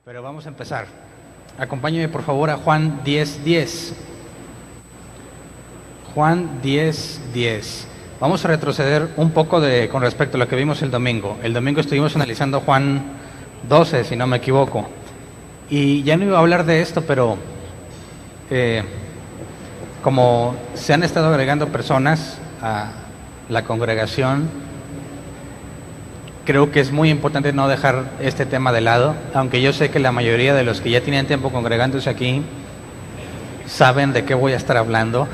Pero vamos a empezar. Acompáñeme por favor a Juan 10:10. Juan 10:10. Vamos a retroceder un poco con respecto a lo que vimos el domingo. El domingo estuvimos analizando Juan 12, si no me equivoco. Y ya no iba a hablar de esto, pero como se han estado agregando personas a la congregación, creo que es muy importante no dejar este tema de lado, aunque yo sé que la mayoría de los que ya tienen tiempo congregándose aquí saben de qué voy a estar hablando.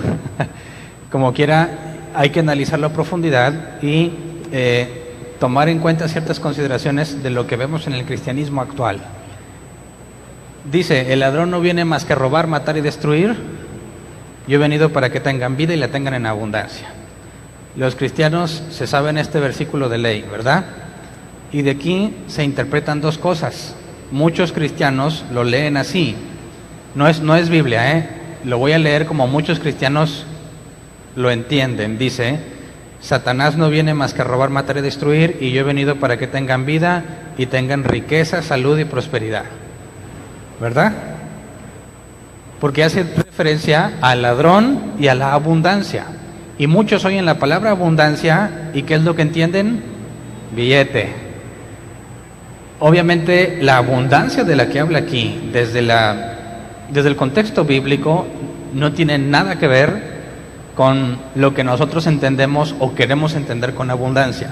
Como quiera, hay que analizarlo a profundidad y tomar en cuenta ciertas consideraciones de lo que vemos en el cristianismo actual. Dice, el ladrón no viene más que a robar, matar y destruir. Yo he venido para que tengan vida y la tengan en abundancia. Los cristianos se saben este versículo de ley, ¿verdad? Y de aquí se interpretan dos cosas. Muchos cristianos lo leen así. No es Biblia, Lo voy a leer como muchos cristianos lo entienden. Dice, Satanás no viene más que a robar, matar y destruir, y yo he venido para que tengan vida y tengan riqueza, salud y prosperidad. ¿Verdad? Porque hace referencia al ladrón y a la abundancia. Y muchos oyen la palabra abundancia, ¿y qué es lo que entienden? Billete. Obviamente la abundancia de la que habla aquí, desde el contexto bíblico, no tiene nada que ver con lo que nosotros entendemos o queremos entender con abundancia.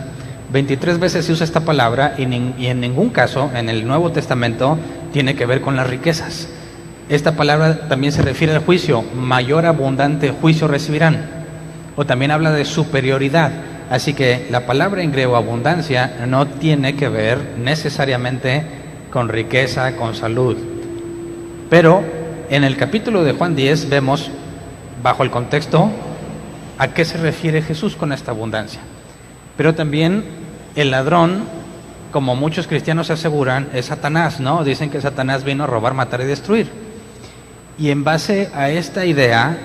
23 veces se usa esta palabra y en ningún caso en el Nuevo Testamento tiene que ver con las riquezas. Esta palabra también se refiere al juicio, mayor abundante juicio recibirán. O también habla de superioridad. Así que la palabra en griego abundancia no tiene que ver necesariamente con riqueza, con salud. Pero en el capítulo de Juan 10 vemos, bajo el contexto, a qué se refiere Jesús con esta abundancia. Pero también el ladrón, como muchos cristianos aseguran, es Satanás, ¿no? Dicen que Satanás vino a robar, matar y destruir. Y en base a esta idea,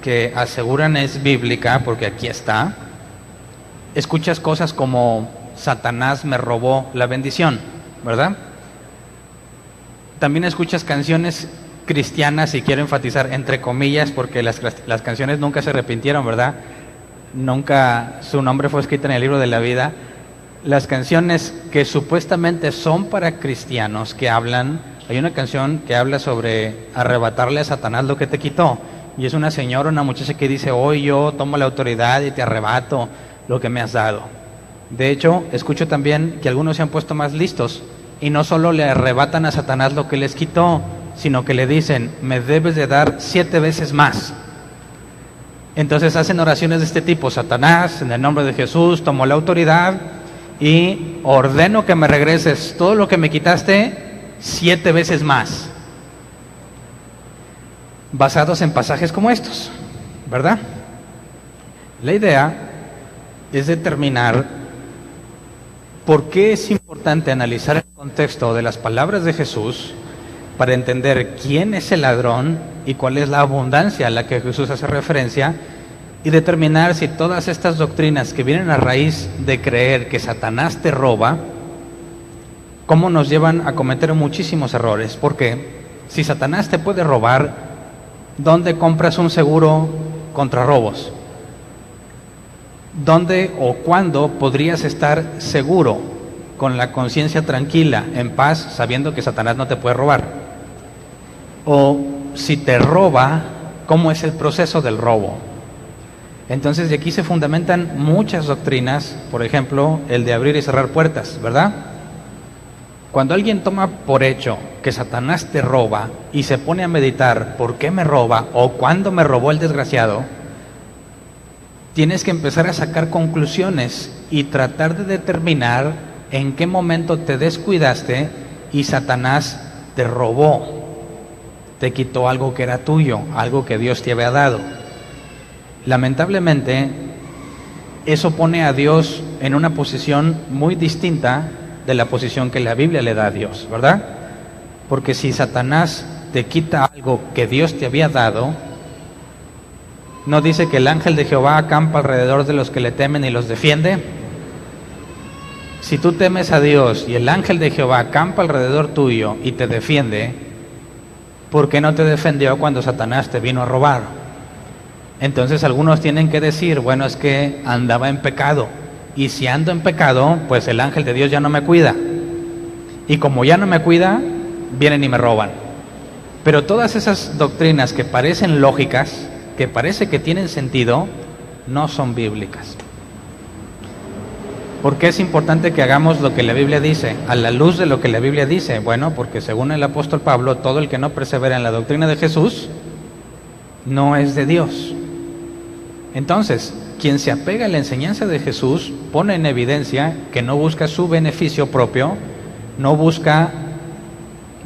que aseguran es bíblica, porque aquí está, escuchas cosas como Satanás me robó la bendición, ¿verdad? También escuchas canciones cristianas, y quiero enfatizar entre comillas, porque las canciones nunca se arrepintieron, ¿verdad? Nunca su nombre fue escrito en el libro de la vida. Las canciones que supuestamente son para cristianos, que hablan, hay una canción que habla sobre arrebatarle a Satanás lo que te quitó, y es una señora, una muchacha que dice, hoy yo tomo la autoridad y te arrebato lo que me has dado. De hecho, escucho también que algunos se han puesto más listos y no solo le arrebatan a Satanás lo que les quitó, sino que le dicen, me debes de dar 7 veces más. Entonces hacen oraciones de este tipo, Satanás, en el nombre de Jesús, tomo la autoridad y ordeno que me regreses todo lo que me quitaste 7 veces más. Basados en pasajes como estos, ¿verdad? La idea es determinar por qué es importante analizar el contexto de las palabras de Jesús para entender quién es el ladrón y cuál es la abundancia a la que Jesús hace referencia, y determinar si todas estas doctrinas que vienen a raíz de creer que Satanás te roba, cómo nos llevan a cometer muchísimos errores. Porque si Satanás te puede robar, ¿dónde compras un seguro contra robos? ¿Dónde o cuándo podrías estar seguro, con la conciencia tranquila, en paz, sabiendo que Satanás no te puede robar? O si te roba, ¿cómo es el proceso del robo? Entonces de aquí se fundamentan muchas doctrinas, por ejemplo, el de abrir y cerrar puertas, ¿verdad? Cuando alguien toma por hecho que Satanás te roba y se pone a meditar por qué me roba o cuándo me robó el desgraciado, tienes que empezar a sacar conclusiones y tratar de determinar en qué momento te descuidaste y Satanás te robó, te quitó algo que era tuyo, algo que Dios te había dado. Lamentablemente, eso pone a Dios en una posición muy distinta de la posición que la Biblia le da a Dios, ¿verdad? Porque si Satanás te quita algo que Dios te había dado, ¿no dice que el ángel de Jehová acampa alrededor de los que le temen y los defiende? Si tú temes a Dios y el ángel de Jehová acampa alrededor tuyo y te defiende, ¿por qué no te defendió cuando Satanás te vino a robar? Entonces algunos tienen que decir, bueno, es que andaba en pecado, y si ando en pecado, pues el ángel de Dios ya no me cuida, y como ya no me cuida, vienen y me roban. Pero todas esas doctrinas que parecen lógicas, que parece que tienen sentido, no son bíblicas. ¿Por qué es importante que hagamos lo que la Biblia dice? A la luz de lo que la Biblia dice. Bueno, porque según el apóstol Pablo, todo el que no persevera en la doctrina de Jesús no es de Dios. Entonces, quien se apega a la enseñanza de Jesús pone en evidencia que no busca su beneficio propio, no busca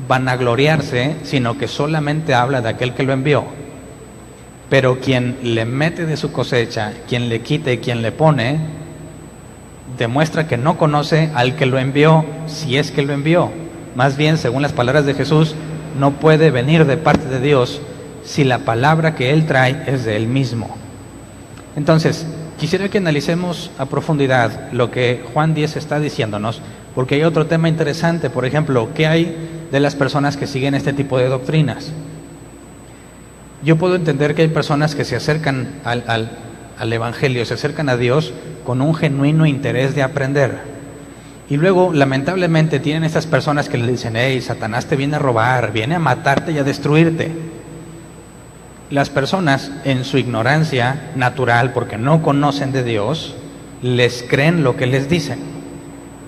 vanagloriarse, sino que solamente habla de aquel que lo envió. Pero quien le mete de su cosecha, quien le quita y quien le pone, demuestra que no conoce al que lo envió, si es que lo envió. Más bien, según las palabras de Jesús, no puede venir de parte de Dios si la palabra que Él trae es de Él mismo. Entonces, quisiera que analicemos a profundidad lo que Juan 10 está diciéndonos, porque hay otro tema interesante. Por ejemplo, ¿qué hay de las personas que siguen este tipo de doctrinas? Yo puedo entender que hay personas que se acercan al Evangelio, se acercan a Dios con un genuino interés de aprender. Y luego, lamentablemente, tienen estas personas que le dicen, hey, Satanás te viene a robar, viene a matarte y a destruirte. Las personas, en su ignorancia natural, porque no conocen de Dios, les creen lo que les dicen,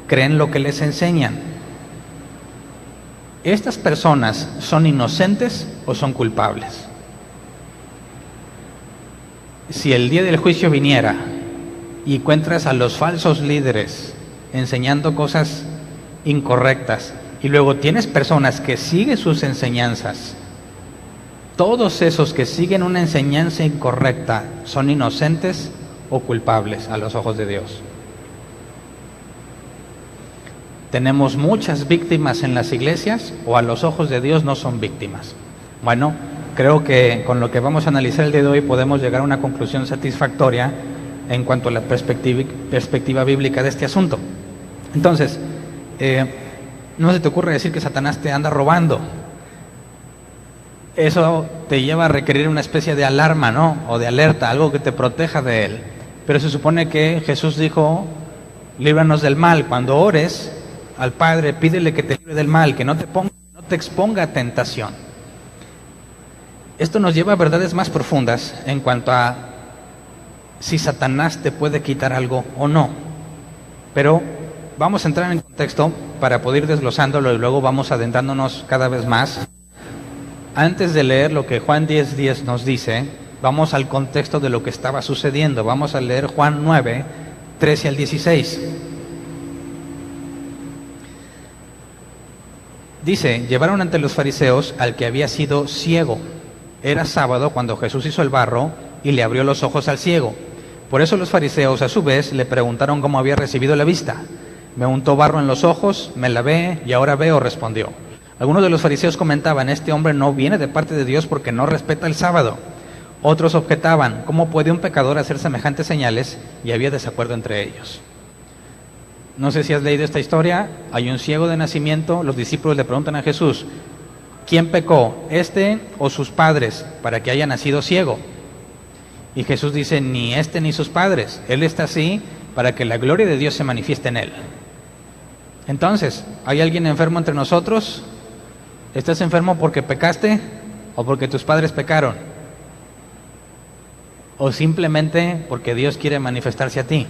creen lo que les enseñan. ¿Estas personas son inocentes o son culpables? Si el día del juicio viniera y encuentras a los falsos líderes enseñando cosas incorrectas, y luego tienes personas que siguen sus enseñanzas, ¿todos esos que siguen una enseñanza incorrecta son inocentes o culpables a los ojos de Dios? ¿Tenemos muchas víctimas en las iglesias o a los ojos de Dios no son víctimas? Bueno, creo que con lo que vamos a analizar el día de hoy podemos llegar a una conclusión satisfactoria en cuanto a la perspectiva bíblica de este asunto. Entonces, no se te ocurre decir que Satanás te anda robando. Eso te lleva a requerir una especie de alarma, ¿no? O de alerta, algo que te proteja de él. Pero se supone que Jesús dijo, líbranos del mal. Cuando ores al Padre, pídele que te libre del mal, que no te exponga a tentación. Esto nos lleva a verdades más profundas en cuanto a si Satanás te puede quitar algo o no. Pero vamos a entrar en contexto para poder ir desglosándolo y luego vamos adentrándonos cada vez más. Antes de leer lo que Juan 10:10 nos dice, vamos al contexto de lo que estaba sucediendo. Vamos a leer Juan 9, 13 al 16. Dice, llevaron ante los fariseos al que había sido ciego. Era sábado cuando Jesús hizo el barro y le abrió los ojos al ciego. Por eso los fariseos a su vez le preguntaron cómo había recibido la vista. Me untó barro en los ojos, me lavé y ahora veo, respondió. Algunos de los fariseos comentaban, este hombre no viene de parte de Dios porque no respeta el sábado. Otros objetaban, ¿cómo puede un pecador hacer semejantes señales? Y había desacuerdo entre ellos. No sé si has leído esta historia. Hay un ciego de nacimiento. Los discípulos le preguntan a Jesús, ¿quién pecó, este o sus padres, para que haya nacido ciego? Y Jesús dice, ni este ni sus padres. Él está así para que la gloria de Dios se manifieste en él. Entonces, ¿hay alguien enfermo entre nosotros? ¿Estás enfermo porque pecaste o porque tus padres pecaron? ¿O simplemente porque Dios quiere manifestarse a ti?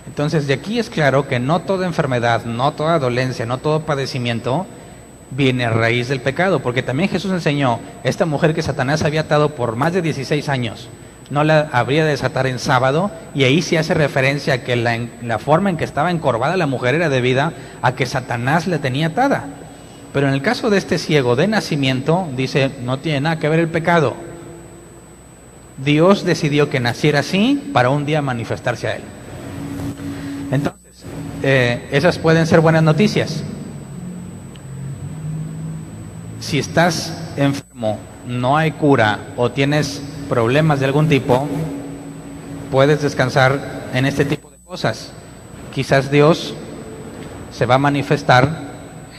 Entonces, de aquí es claro que no toda enfermedad, no toda dolencia, no todo padecimiento viene a raíz del pecado, porque también Jesús enseñó, esta mujer que Satanás había atado por más de 16 años, no la habría de desatar en sábado, y ahí se hace referencia a que la forma en que estaba encorvada la mujer era debida a que Satanás la tenía atada. Pero en el caso de este ciego de nacimiento, dice, no tiene nada que ver el pecado. Dios decidió que naciera así para un día manifestarse a él. Entonces, esas pueden ser buenas noticias. Si estás enfermo, no hay cura o tienes problemas de algún tipo, puedes descansar en este tipo de cosas. Quizás Dios se va a manifestar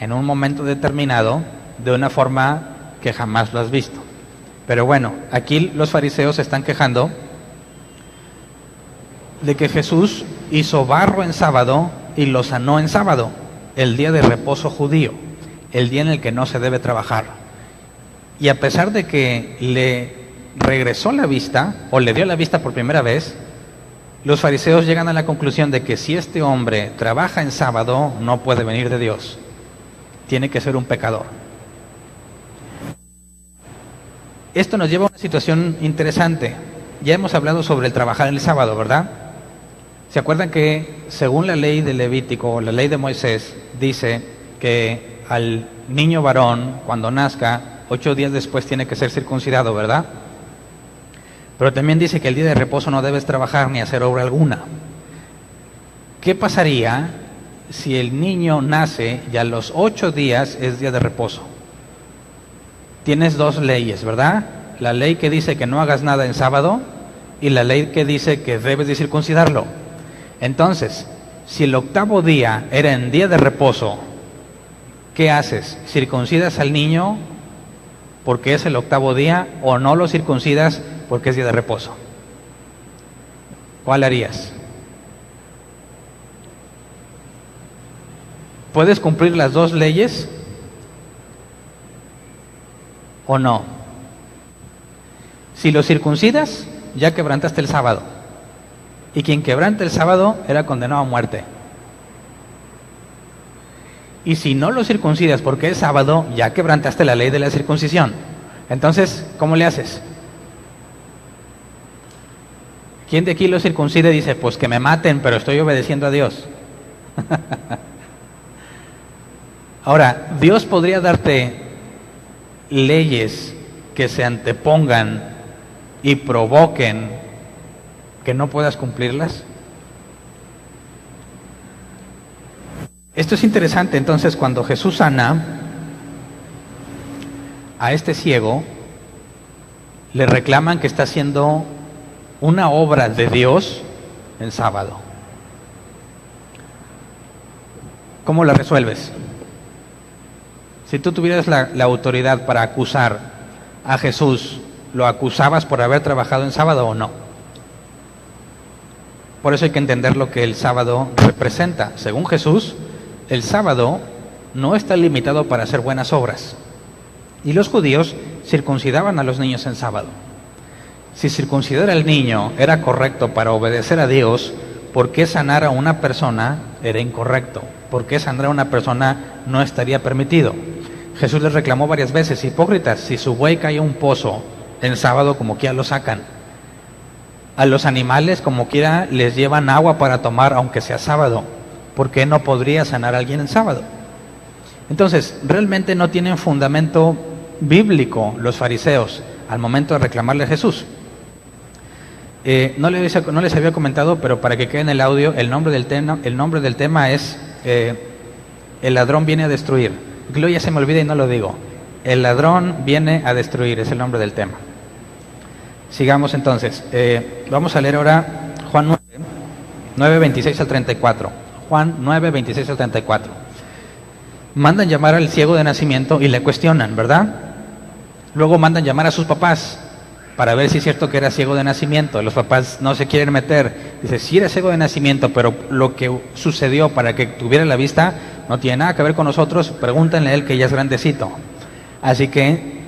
en un momento determinado de una forma que jamás lo has visto. Pero bueno, aquí los fariseos se están quejando de que Jesús hizo barro en sábado y lo sanó en sábado, el día de reposo judío, el día en el que no se debe trabajar. Y a pesar de que le regresó la vista, o le dio la vista por primera vez, los fariseos llegan a la conclusión de que si este hombre trabaja en sábado, no puede venir de Dios. Tiene que ser un pecador. Esto nos lleva a una situación interesante. Ya hemos hablado sobre el trabajar el sábado, ¿verdad? ¿Se acuerdan que según la ley de Levítico, la ley de Moisés, dice que al niño varón, cuando nazca, 8 días después tiene que ser circuncidado, ¿verdad? Pero también dice que el día de reposo no debes trabajar ni hacer obra alguna. ¿Qué pasaría si el niño nace y a los 8 días es día de reposo? Tienes 2 leyes, ¿verdad? La ley que dice que no hagas nada en sábado y la ley que dice que debes de circuncidarlo. Entonces, si el 8º día era en día de reposo, ¿qué haces? ¿Circuncidas al niño porque es el 8º día o no lo circuncidas porque es día de reposo? ¿Cuál harías? ¿Puedes cumplir las 2 leyes o no? Si lo circuncidas, ya quebrantaste el sábado. Y quien quebranta el sábado era condenado a muerte. Y si no lo circuncidas porque es sábado, ya quebrantaste la ley de la circuncisión. Entonces, ¿cómo le haces? ¿Quién de aquí lo circuncida y dice, pues que me maten, pero estoy obedeciendo a Dios? Ahora, Dios podría darte leyes que se antepongan y provoquen que no puedas cumplirlas. Esto es interesante. Entonces, cuando Jesús sana a este ciego, le reclaman que está haciendo una obra de Dios en sábado. ¿Cómo la resuelves? Si tú tuvieras la autoridad para acusar a Jesús, ¿lo acusabas por haber trabajado en sábado o no? Por eso hay que entender lo que el sábado representa. Según Jesús, el sábado no está limitado para hacer buenas obras. Y los judíos circuncidaban a los niños en sábado. Si circuncidar al niño era correcto para obedecer a Dios, ¿por qué sanar a una persona era incorrecto? ¿Por qué sanar a una persona no estaría permitido? Jesús les reclamó varias veces, hipócritas, si su buey cae a un pozo en sábado, como quiera lo sacan. A los animales, como quiera, les llevan agua para tomar, aunque sea sábado. ¿Por qué no podría sanar a alguien en sábado? Entonces, realmente no tienen fundamento bíblico los fariseos al momento de reclamarle a Jesús. No les había comentado, pero para que quede en el audio, el nombre del tema es el ladrón viene a destruir. Luego ya se me olvida y no lo digo. El ladrón viene a destruir, es el nombre del tema. Sigamos entonces. Vamos a leer ahora Juan 9, 26 al 34. Juan 9, 26 al 34. Mandan llamar al ciego de nacimiento y le cuestionan, ¿verdad? Luego mandan llamar a sus papás para ver si es cierto que era ciego de nacimiento. Los papás no se quieren meter. Dice, sí era ciego de nacimiento, pero lo que sucedió para que tuviera la vista no tiene nada que ver con nosotros. Pregúntenle a él, que ya es grandecito. Así que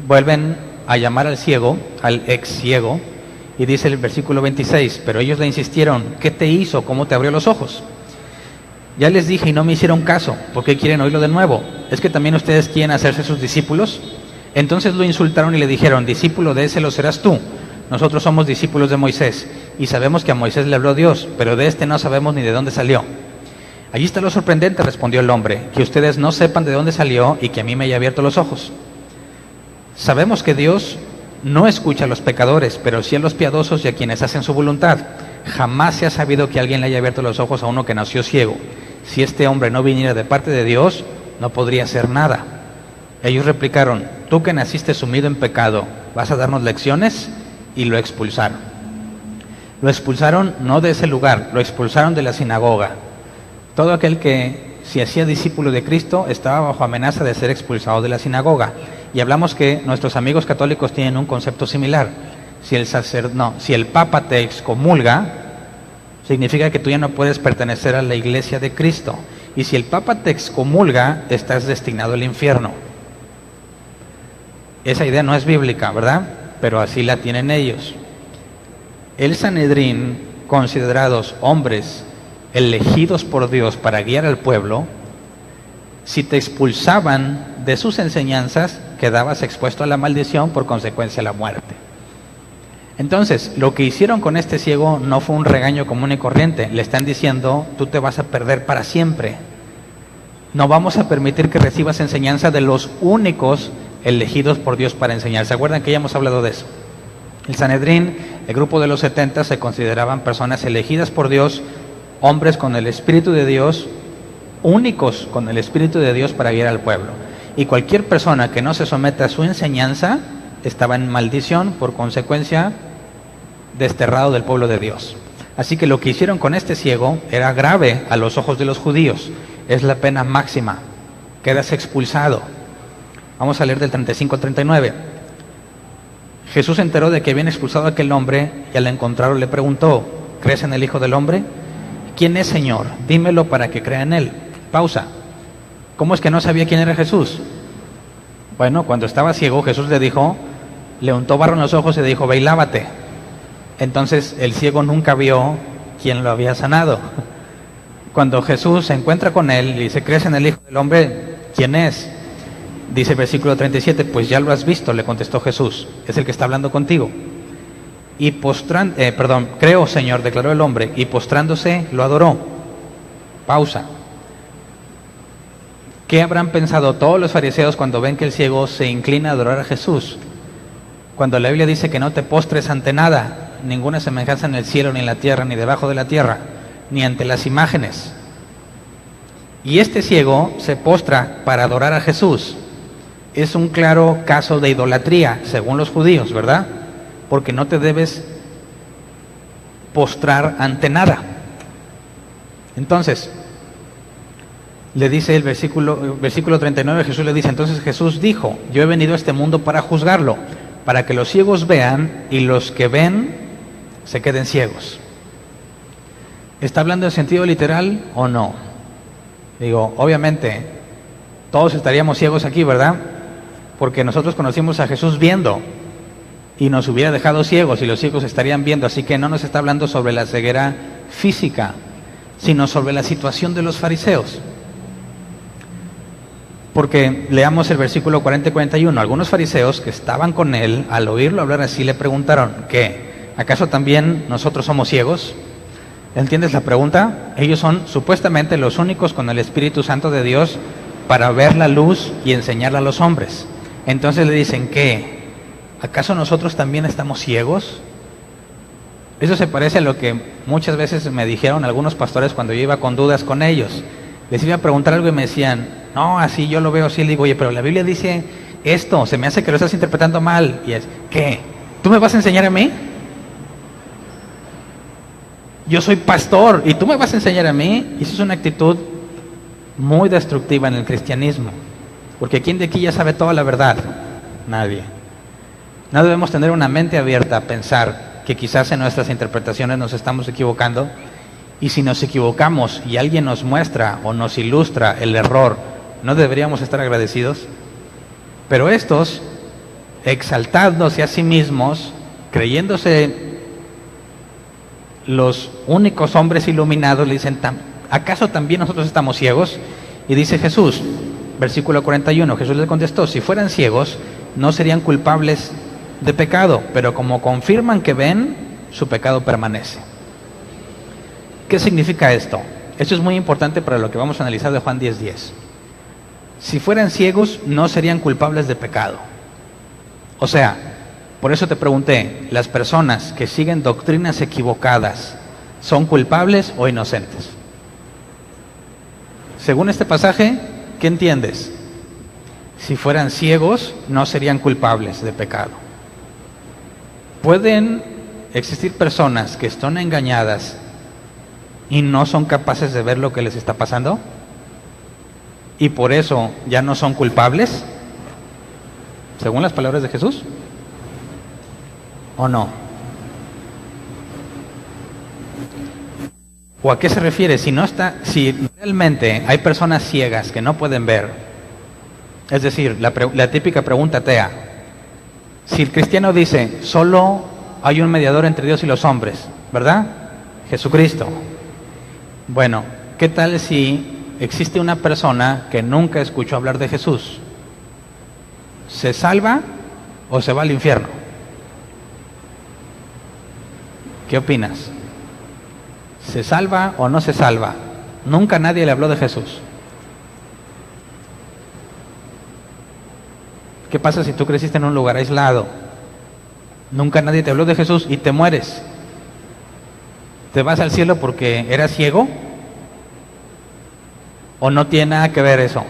vuelven a llamar al ciego, al ex ciego, y dice el versículo 26, pero ellos le insistieron, ¿qué te hizo? ¿Cómo te abrió los ojos? Ya les dije y no me hicieron caso. ¿Por qué quieren oírlo de nuevo? ¿Es que también ustedes quieren hacerse sus discípulos? Entonces lo insultaron y le dijeron, discípulo de ese lo serás tú. Nosotros somos discípulos de Moisés y sabemos que a Moisés le habló Dios, pero de este no sabemos ni de dónde salió. Allí está lo sorprendente, respondió el hombre, que ustedes no sepan de dónde salió y que a mí me haya abierto los ojos. Sabemos que Dios no escucha a los pecadores, pero sí a los piadosos y a quienes hacen su voluntad. Jamás se ha sabido que alguien le haya abierto los ojos a uno que nació ciego. Si este hombre no viniera de parte de Dios, no podría hacer nada. Ellos replicaron, tú que naciste sumido en pecado, ¿vas a darnos lecciones? Y lo expulsaron. Lo expulsaron no de ese lugar, lo expulsaron de la sinagoga. Todo aquel que si hacía discípulo de Cristo, estaba bajo amenaza de ser expulsado de la sinagoga. Y hablamos que nuestros amigos católicos tienen un concepto similar. Si el Papa te excomulga, significa que tú ya no puedes pertenecer a la Iglesia de Cristo. Y si el Papa te excomulga, estás destinado al infierno. Esa idea no es bíblica, ¿verdad? Pero así la tienen ellos. El Sanedrín, considerados hombres elegidos por Dios para guiar al pueblo, si te expulsaban de sus enseñanzas, quedabas expuesto a la maldición, por consecuencia a la muerte. Entonces, lo que hicieron con este ciego no fue un regaño común y corriente. Le están diciendo, tú te vas a perder para siempre. No vamos a permitir que recibas enseñanza de los únicos elegidos por Dios para enseñar. ¿Se acuerdan que ya hemos hablado de eso? El Sanedrín, el grupo de los 70, se consideraban personas elegidas por Dios, hombres con el Espíritu de Dios, únicos con el Espíritu de Dios para guiar al pueblo. Y cualquier persona que no se someta a su enseñanza estaba en maldición, por consecuencia desterrado del pueblo de Dios. Así que lo que hicieron con este ciego era grave a los ojos de los judíos. Es la pena máxima. Quedas expulsado. Vamos a leer del 35 al 39. Jesús se enteró de que habían expulsado a aquel hombre y al encontrarlo le preguntó, ¿crees en el Hijo del Hombre? ¿Quién es, Señor? Dímelo para que crea en él. Pausa. ¿Cómo es que no sabía quién era Jesús? Bueno, cuando estaba ciego, Jesús le untó barro en los ojos y le dijo, ve y lávate. Entonces el ciego nunca vio quién lo había sanado. Cuando Jesús se encuentra con él y dice, ¿crees en el Hijo del Hombre? ¿Quién es? Dice el versículo 37, pues ya lo has visto, le contestó Jesús, es el que está hablando contigo. Y creo, Señor, declaró el hombre, y postrándose lo adoró. Pausa. ¿Qué habrán pensado todos los fariseos cuando ven que el ciego se inclina a adorar a Jesús? Cuando la Biblia dice que no te postres ante nada, ninguna semejanza en el cielo, ni en la tierra, ni debajo de la tierra, ni ante las imágenes. Y este ciego se postra para adorar a Jesús. Es un claro caso de idolatría, según los judíos, ¿verdad? Porque no te debes postrar ante nada. Entonces, le dice el versículo 39, Jesús le dice, entonces Jesús dijo, yo he venido a este mundo para juzgarlo, para que los ciegos vean y los que ven se queden ciegos. ¿Está hablando en sentido literal o no? Digo, obviamente, todos estaríamos ciegos aquí, ¿verdad? Porque nosotros conocimos a Jesús viendo y nos hubiera dejado ciegos y los ciegos estarían viendo, así que no nos está hablando sobre la ceguera física, sino sobre la situación de los fariseos. Porque leamos el versículo 40 y 41, algunos fariseos que estaban con él, al oírlo hablar así, le preguntaron, ¿qué? ¿Acaso también nosotros somos ciegos? ¿Entiendes la pregunta? Ellos son supuestamente los únicos con el Espíritu Santo de Dios para ver la luz y enseñarla a los hombres. Entonces le dicen, ¿qué? ¿Acaso nosotros también estamos ciegos? Eso se parece a lo que muchas veces me dijeron algunos pastores cuando yo iba con dudas con ellos. Les iba a preguntar algo y me decían, no, así yo lo veo así. Le digo, oye, pero la Biblia dice esto, se me hace que lo estás interpretando mal. Y es, ¿qué? ¿Tú me vas a enseñar a mí? Yo soy pastor y tú me vas a enseñar a mí. Y eso es una actitud muy destructiva en el cristianismo. Porque ¿quién de aquí ya sabe toda la verdad? Nadie. No debemos tener una mente abierta a pensar que quizás en nuestras interpretaciones nos estamos equivocando. Y si nos equivocamos y alguien nos muestra o nos ilustra el error, ¿no deberíamos estar agradecidos? Pero estos, exaltándose a sí mismos, creyéndose los únicos hombres iluminados, le dicen, ¿acaso también nosotros estamos ciegos? Y dice Jesús, versículo 41, Jesús les contestó, si fueran ciegos, no serían culpables de pecado, pero como confirman que ven, su pecado permanece. ¿Qué significa esto? Esto es muy importante para lo que vamos a analizar de Juan 10:10. Si fueran ciegos, no serían culpables de pecado. O sea, por eso te pregunté, ¿las personas que siguen doctrinas equivocadas son culpables o inocentes? Según este pasaje, ¿qué entiendes? Si fueran ciegos, no serían culpables de pecado. ¿Pueden existir personas que están engañadas y no son capaces de ver lo que les está pasando? y por eso ya no son culpables, según las palabras de Jesús, ¿o no? ¿O a qué se refiere? Si realmente hay personas ciegas que no pueden ver, es decir, la típica pregunta atea, si el cristiano dice, solo hay un mediador entre Dios y los hombres, ¿verdad? Jesucristo. Bueno, ¿qué tal si existe una persona que nunca escuchó hablar de Jesús? ¿Se salva o se va al infierno? ¿Qué opinas? ¿Se salva o no se salva? Nunca nadie le habló de Jesús. ¿Qué pasa si tú creciste en un lugar aislado? Nunca nadie te habló de Jesús y te mueres. ¿Te vas al cielo porque eras ciego? ¿O no tiene nada que ver eso?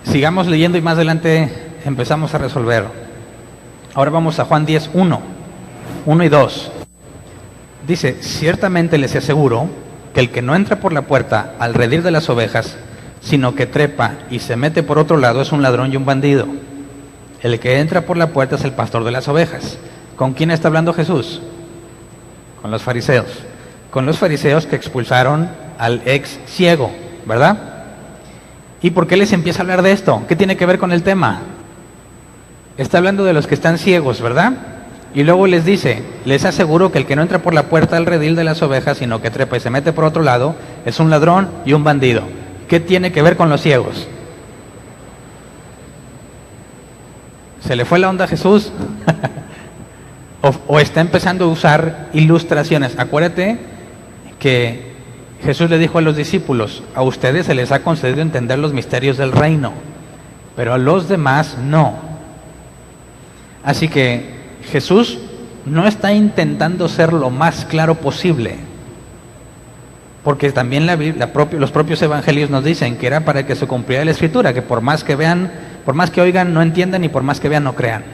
Sigamos leyendo y más adelante empezamos a resolver. Ahora vamos a Juan 10, 1 y 2. Dice, ciertamente les aseguro que el que no entra por la puerta al redil de las ovejas, sino que trepa y se mete por otro lado, es un ladrón y un bandido. El que entra por la puerta es el pastor de las ovejas. ¿Con quién está hablando Jesús? Con los fariseos. Con los fariseos que expulsaron al ex ciego, ¿verdad? ¿Y por qué les empieza a hablar de esto? ¿Qué tiene que ver con el tema? Está hablando de los que están ciegos, ¿verdad? Y luego les dice, les aseguro que el que no entra por la puerta al redil de las ovejas, sino que trepa y se mete por otro lado, es un ladrón y un bandido. ¿Qué tiene que ver con los ciegos? ¿Se le fue la onda a Jesús? o está empezando a usar ilustraciones. Acuérdate que Jesús le dijo a los discípulos, a ustedes se les ha concedido entender los misterios del reino, pero a los demás no. Así que Jesús no está intentando ser lo más claro posible, porque también los propios evangelios nos dicen que era para que se cumpliera la escritura, que por más que vean, por más que oigan, no entiendan, y por más que vean, no crean.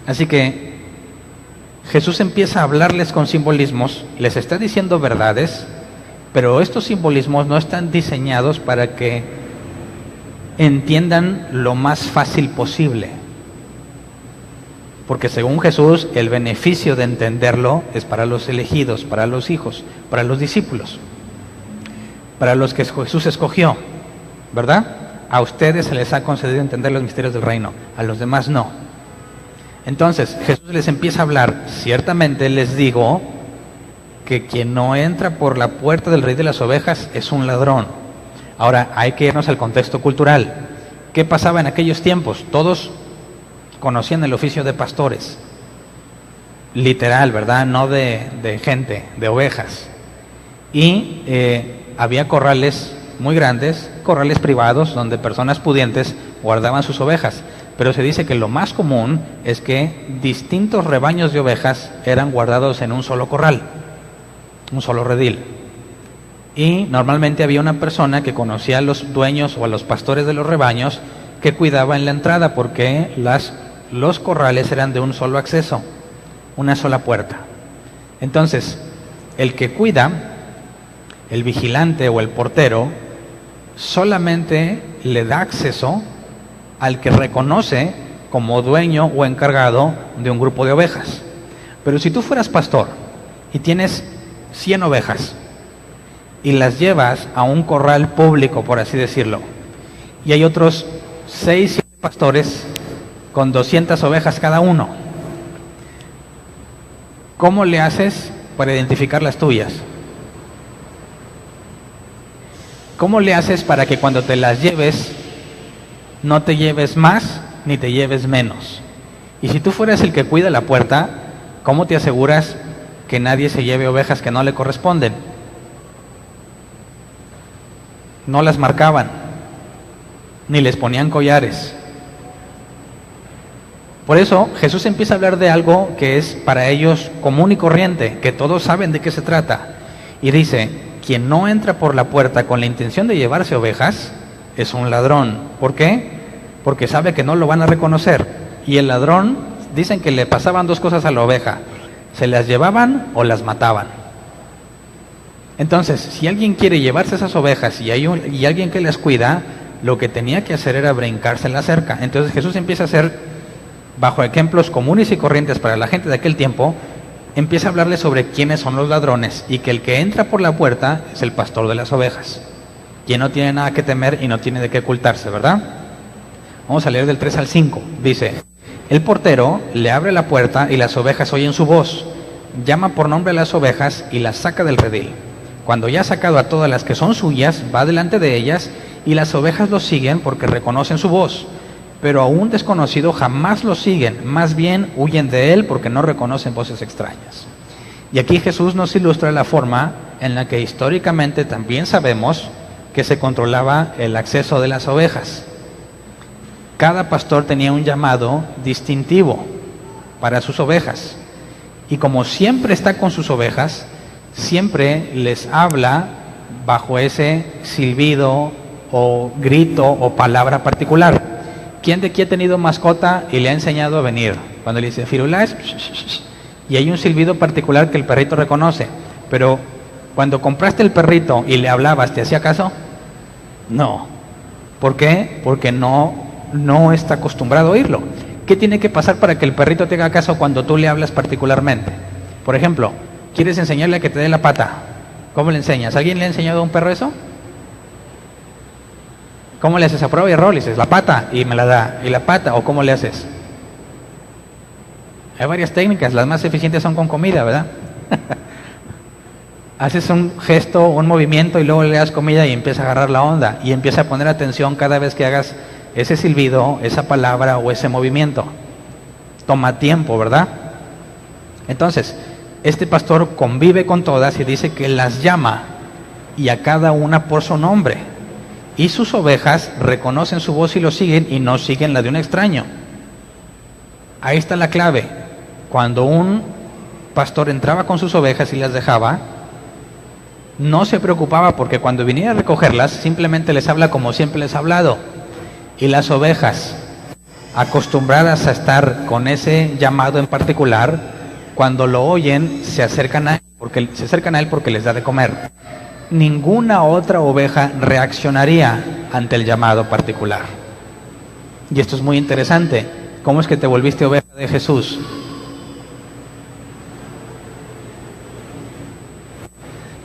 Así que Jesús empieza a hablarles con simbolismos, les está diciendo verdades, pero estos simbolismos no están diseñados para que entiendan lo más fácil posible. Porque según Jesús, el beneficio de entenderlo es para los elegidos, para los hijos, para los discípulos, para los que Jesús escogió, ¿verdad? A ustedes se les ha concedido entender los misterios del reino, a los demás no. Entonces, Jesús les empieza a hablar, ciertamente les digo que quien no entra por la puerta del redil de las ovejas es un ladrón. Ahora, hay que irnos al contexto cultural. ¿Qué pasaba en aquellos tiempos? Todos conocían el oficio de pastores, literal, ¿verdad? No de gente, de ovejas. Y había corrales muy grandes, corrales privados, donde personas pudientes guardaban sus ovejas. Pero se dice que lo más común es que distintos rebaños de ovejas eran guardados en un solo corral, un solo redil. Y normalmente había una persona que conocía a los dueños o a los pastores de los rebaños que cuidaba en la entrada, porque los corrales eran de un solo acceso, una sola puerta. Entonces, el que cuida, el vigilante o el portero, solamente le da acceso al que reconoce como dueño o encargado de un grupo de ovejas. Pero si tú fueras pastor y tienes 100 ovejas y las llevas a un corral público, por así decirlo, y hay otros 6, 7 pastores con 200 ovejas cada uno, ¿cómo le haces para identificar las tuyas? ¿Cómo le haces para que cuando te las lleves no te lleves más ni te lleves menos? Y si tú fueras el que cuida la puerta, ¿cómo te aseguras que nadie se lleve ovejas que no le corresponden? No las marcaban, ni les ponían collares. Por eso Jesús empieza a hablar de algo que es para ellos común y corriente, que todos saben de qué se trata. Y dice, quien no entra por la puerta con la intención de llevarse ovejas, es un ladrón. ¿Por qué? Porque sabe que no lo van a reconocer. Y el ladrón, dicen que le pasaban 2 cosas a la oveja. se las llevaban o las mataban. Entonces, si alguien quiere llevarse esas ovejas y hay alguien que las cuida, lo que tenía que hacer era brincarse la cerca. Entonces Jesús empieza a hacer, bajo ejemplos comunes y corrientes para la gente de aquel tiempo, empieza a hablarle sobre quiénes son los ladrones y que el que entra por la puerta es el pastor de las ovejas, quien no tiene nada que temer y no tiene de qué ocultarse, ¿verdad? Vamos a leer del 3 al 5. Dice: el portero le abre la puerta y las ovejas oyen su voz. Llama por nombre a las ovejas y las saca del redil. Cuando ya ha sacado a todas las que son suyas, va delante de ellas y las ovejas lo siguen porque reconocen su voz. Pero a un desconocido jamás lo siguen, más bien huyen de él porque no reconocen voces extrañas. Y aquí Jesús nos ilustra la forma en la que históricamente también sabemos que se controlaba el acceso de las ovejas. Cada pastor tenía un llamado distintivo para sus ovejas. Y como siempre está con sus ovejas, siempre les habla bajo ese silbido o grito o palabra particular. ¿Quién de aquí ha tenido mascota y le ha enseñado a venir? Cuando le dice Firulais, y hay un silbido particular que el perrito reconoce. Pero cuando compraste el perrito y le hablabas, ¿te hacía caso? No. ¿Por qué? Porque no está acostumbrado a oírlo. ¿Qué tiene que pasar para que el perrito te haga caso cuando tú le hablas particularmente? Por ejemplo, ¿quieres enseñarle a que te dé la pata? ¿Cómo le enseñas? ¿Alguien le ha enseñado a un perro eso? ¿Cómo le haces a prueba y error? Le dices, la pata, y me la da. ¿Y la pata? ¿O cómo le haces? Hay varias técnicas, las más eficientes son con comida, ¿verdad? Haces un gesto, un movimiento y luego le das comida y empieza a agarrar la onda y empieza a poner atención cada vez que hagas ese silbido, esa palabra o ese movimiento. Toma tiempo, ¿verdad? Entonces, este pastor convive con todas y dice que las llama y a cada una por su nombre. Y sus ovejas reconocen su voz y lo siguen y no siguen la de un extraño. Ahí está la clave. Cuando un pastor entraba con sus ovejas y las dejaba, no se preocupaba porque cuando viniera a recogerlas, simplemente les habla como siempre les ha hablado. Y las ovejas, acostumbradas a estar con ese llamado en particular, cuando lo oyen, se acercan a él porque les da de comer. Ninguna otra oveja reaccionaría ante el llamado particular. Y esto es muy interesante. ¿Cómo es que te volviste oveja de Jesús?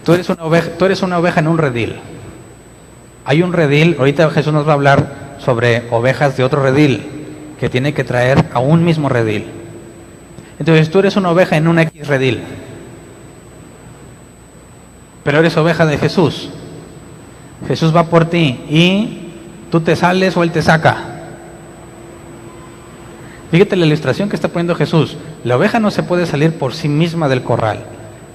Tú eres una oveja en un redil. Hay un redil, ahorita Jesús nos va a hablar sobre ovejas de otro redil que tiene que traer a un mismo redil. Entonces tú eres una oveja en un X redil, pero eres oveja de Jesús. Jesús va por ti y tú te sales o Él te saca. Fíjate la ilustración que está poniendo Jesús. La oveja no se puede salir por sí misma del corral.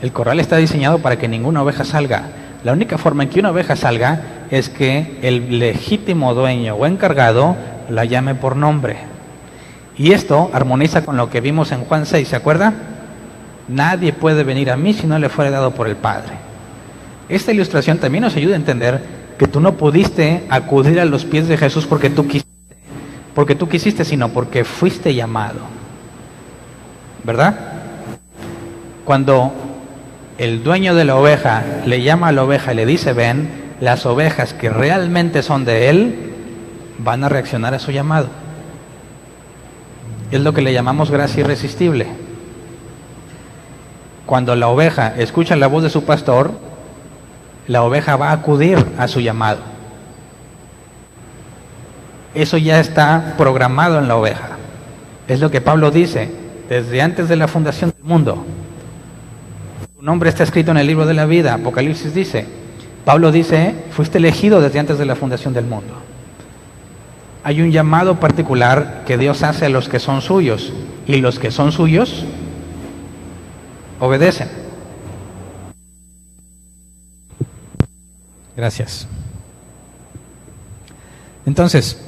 El corral está diseñado para que ninguna oveja salga. La única forma en que una oveja salga es que el legítimo dueño o encargado la llame por nombre. Y esto armoniza con lo que vimos en Juan 6, ¿se acuerda? Nadie puede venir a mí si no le fuere dado por el Padre. Esta ilustración también nos ayuda a entender que tú no pudiste acudir a los pies de Jesús porque tú quisiste, sino porque fuiste llamado. ¿Verdad? Cuando el dueño de la oveja le llama a la oveja y le dice ven, las ovejas que realmente son de él van a reaccionar a su llamado. Es lo que le llamamos gracia irresistible. Cuando la oveja escucha la voz de su pastor, la oveja va a acudir a su llamado. Eso ya está programado en la oveja. Es lo que Pablo dice, desde antes de la fundación del mundo. Tu nombre está escrito en el libro de la vida, Apocalipsis dice. Pablo dice, fuiste elegido desde antes de la fundación del mundo. Hay un llamado particular que Dios hace a los que son suyos, y los que son suyos obedecen. Gracias. Entonces,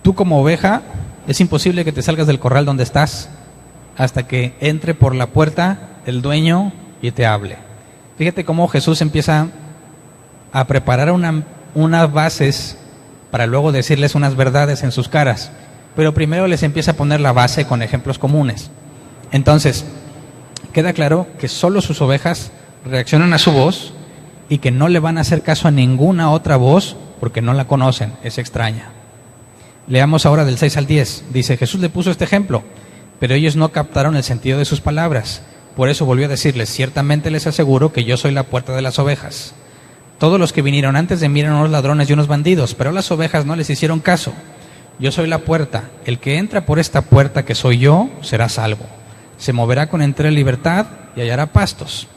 tú como oveja, es imposible que te salgas del corral donde estás hasta que entre por la puerta el dueño y te hable. Fíjate cómo Jesús empieza a preparar unas bases para luego decirles unas verdades en sus caras. Pero primero les empieza a poner la base con ejemplos comunes. Entonces, queda claro que solo sus ovejas reaccionan a su voz y que no le van a hacer caso a ninguna otra voz porque no la conocen, es extraña. Leamos ahora del 6 al 10. Dice, Jesús le puso este ejemplo, pero ellos no captaron el sentido de sus palabras. Por eso volvió a decirles, ciertamente les aseguro que yo soy la puerta de las ovejas. Todos los que vinieron antes de mí eran unos ladrones y unos bandidos, pero las ovejas no les hicieron caso. Yo soy la puerta. El que entra por esta puerta que soy yo, será salvo. Se moverá con entera libertad y hallará pastos.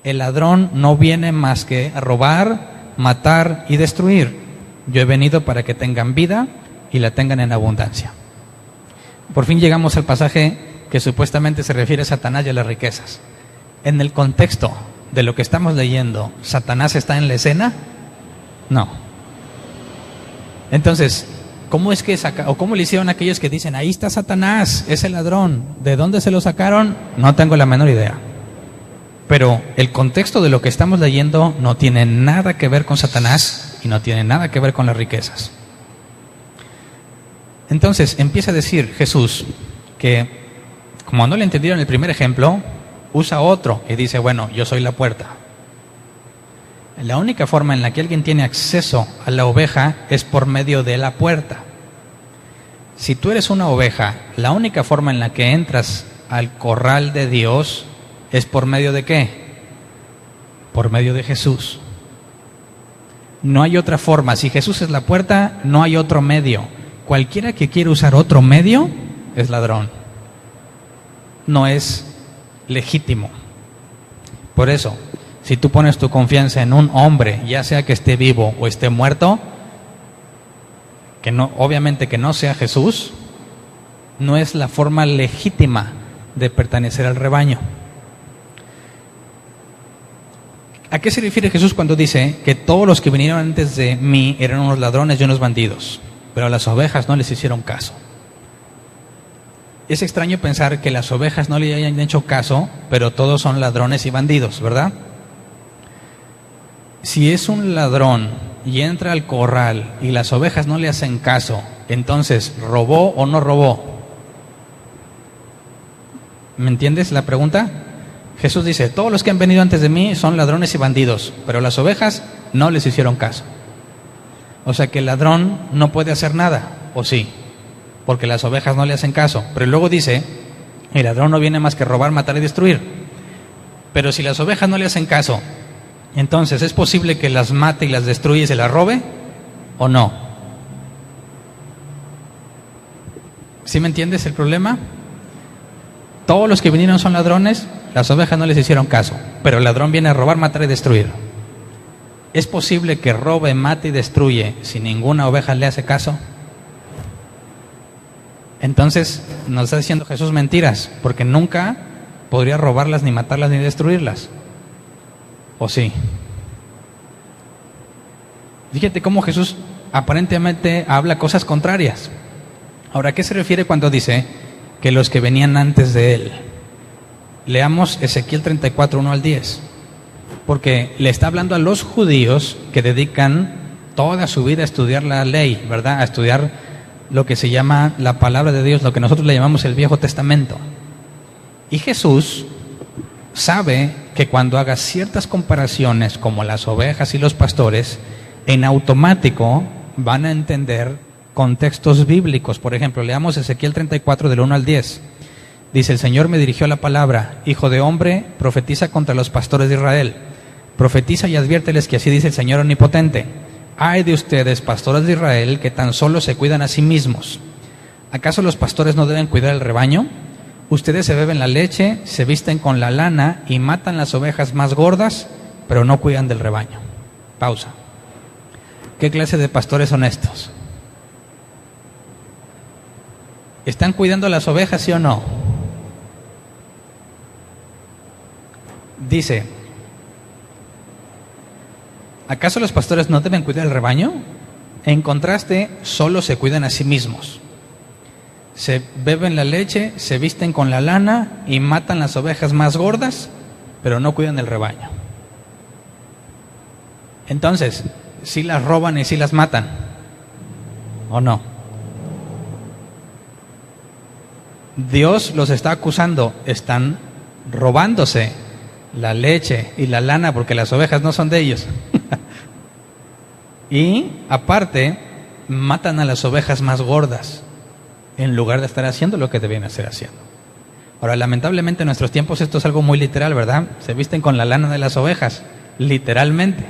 El ladrón no viene más que a robar, matar y destruir. Yo he venido para que tengan vida y la tengan en abundancia. Por fin llegamos al pasaje que supuestamente se refiere a Satanás y a las riquezas. En el contexto de lo que estamos leyendo, ¿Satanás está en la escena? No. Entonces, ¿cómo le hicieron aquellos que dicen, ahí está Satanás, es el ladrón? ¿De dónde se lo sacaron? No tengo la menor idea. Pero el contexto de lo que estamos leyendo no tiene nada que ver con Satanás y no tiene nada que ver con las riquezas. Entonces empieza a decir Jesús que, como no le entendieron el primer ejemplo, usa otro y dice, bueno, yo soy la puerta. La única forma en la que alguien tiene acceso a la oveja es por medio de la puerta. Si tú eres una oveja, la única forma en la que entras al corral de Dios es por medio de ¿qué? Por medio de Jesús. No hay otra forma. Si Jesús es la puerta, no hay otro medio. Cualquiera que quiera usar otro medio es ladrón. No es legítimo. Por eso, si tú pones tu confianza en un hombre, ya sea que esté vivo o esté muerto, que no, obviamente que no sea Jesús, no es la forma legítima de pertenecer al rebaño. ¿A qué se refiere Jesús cuando dice que todos los que vinieron antes de mí eran unos ladrones y unos bandidos, pero a las ovejas no les hicieron caso? Es extraño pensar que las ovejas no le hayan hecho caso, pero todos son ladrones y bandidos, ¿verdad? Si es un ladrón y entra al corral y las ovejas no le hacen caso, entonces, ¿robó o no robó? ¿Me entiendes la pregunta? Jesús dice, todos los que han venido antes de mí son ladrones y bandidos, pero las ovejas no les hicieron caso. O sea que el ladrón no puede hacer nada, ¿o sí? Porque las ovejas no le hacen caso. Pero luego dice, el ladrón no viene más que robar, matar y destruir. Pero si las ovejas no le hacen caso, entonces, ¿es posible que las mate y las destruya y se las robe? ¿O no? ¿Sí me entiendes el problema? Todos los que vinieron son ladrones, las ovejas no les hicieron caso, pero el ladrón viene a robar, matar y destruir. ¿Es posible que robe, mate y destruye si ninguna oveja le hace caso? Entonces, nos está diciendo Jesús mentiras, porque nunca podría robarlas, ni matarlas, ni destruirlas. ¿O sí? Fíjate cómo Jesús aparentemente habla cosas contrarias. Ahora, ¿a qué se refiere cuando dice que los que venían antes de él? Leamos Ezequiel 34, 1 al 10. Porque le está hablando a los judíos que dedican toda su vida a estudiar la ley, ¿verdad? A estudiar lo que se llama la palabra de Dios, lo que nosotros le llamamos el Viejo Testamento. Y Jesús sabe que cuando haga ciertas comparaciones como las ovejas y los pastores, en automático van a entender contextos bíblicos. Por ejemplo, leamos Ezequiel 34 del 1 al 10. Dice, el Señor me dirigió la palabra, hijo de hombre, profetiza contra los pastores de Israel. Profetiza y adviérteles que así dice el Señor omnipotente. Ay de ustedes, pastores de Israel, que tan solo se cuidan a sí mismos. ¿Acaso los pastores no deben cuidar el rebaño? Ustedes se beben la leche, se visten con la lana y matan las ovejas más gordas, pero no cuidan del rebaño. Pausa. ¿Qué clase de pastores son estos? ¿Están cuidando las ovejas, sí o no? Dice, ¿acaso los pastores no deben cuidar el rebaño? En contraste, solo se cuidan a sí mismos. Se beben la leche, se visten con la lana y matan las ovejas más gordas, pero no cuidan el rebaño. Entonces, ¿sí las roban y sí las matan? ¿O no? Dios los está acusando, están robándose la leche y la lana porque las ovejas no son de ellos. Y aparte, matan a las ovejas más gordas en lugar de estar haciendo lo que debían estar haciendo. Ahora, lamentablemente en nuestros tiempos esto es algo muy literal, ¿verdad? Se visten con la lana de las ovejas, literalmente.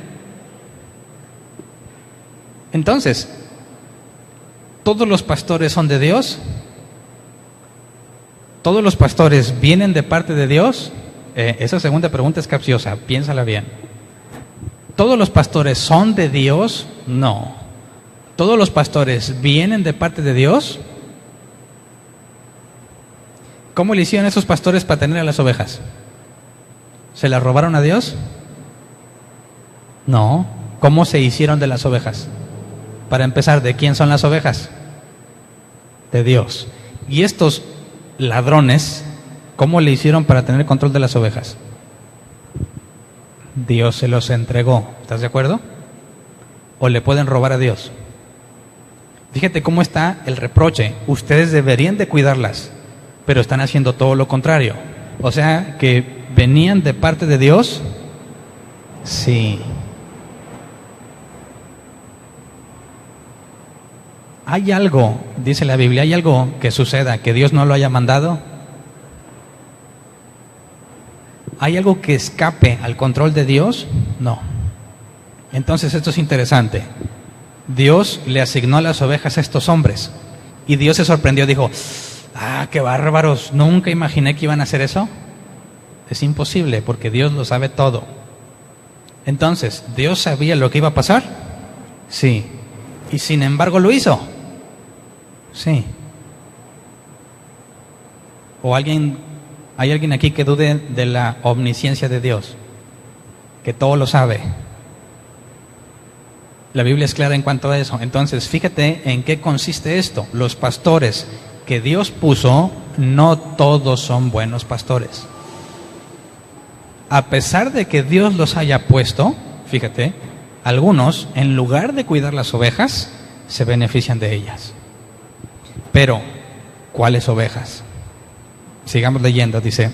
Entonces, ¿todos los pastores son de Dios? ¿Todos los pastores vienen de parte de Dios? Esa segunda pregunta es capciosa, piénsala bien. ¿Todos los pastores son de Dios? No. ¿Todos los pastores vienen de parte de Dios? ¿Cómo le hicieron esos pastores para tener a las ovejas? ¿Se las robaron a Dios? No. ¿Cómo se hicieron de las ovejas? Para empezar, ¿de quién son las ovejas? De Dios. Y estos ladrones, ¿cómo le hicieron para tener control de las ovejas? Dios se los entregó. ¿Estás de acuerdo? ¿O le pueden robar a Dios? Fíjate cómo está el reproche. Ustedes deberían de cuidarlas, pero están haciendo todo lo contrario. O sea, que venían de parte de Dios. Sí. ¿Hay algo, dice la Biblia, hay algo que suceda que Dios no lo haya mandado? ¿Hay algo que escape al control de Dios? No. Entonces esto es interesante. Dios le asignó a las ovejas a estos hombres y Dios se sorprendió, dijo: qué bárbaros, nunca imaginé que iban a hacer eso. Es imposible porque Dios lo sabe todo. Entonces, ¿Dios sabía lo que iba a pasar? Sí. ¿Y sin embargo lo hizo? Sí. ¿O hay alguien aquí que dude de la omnisciencia de Dios? Que todo lo sabe. La Biblia es clara en cuanto a eso. Entonces, fíjate en qué consiste esto. Los pastores que Dios puso, no todos son buenos pastores. A pesar de que Dios los haya puesto, fíjate, algunos, en lugar de cuidar las ovejas, se benefician de ellas. Pero, ¿cuáles ovejas? Sigamos leyendo, dice,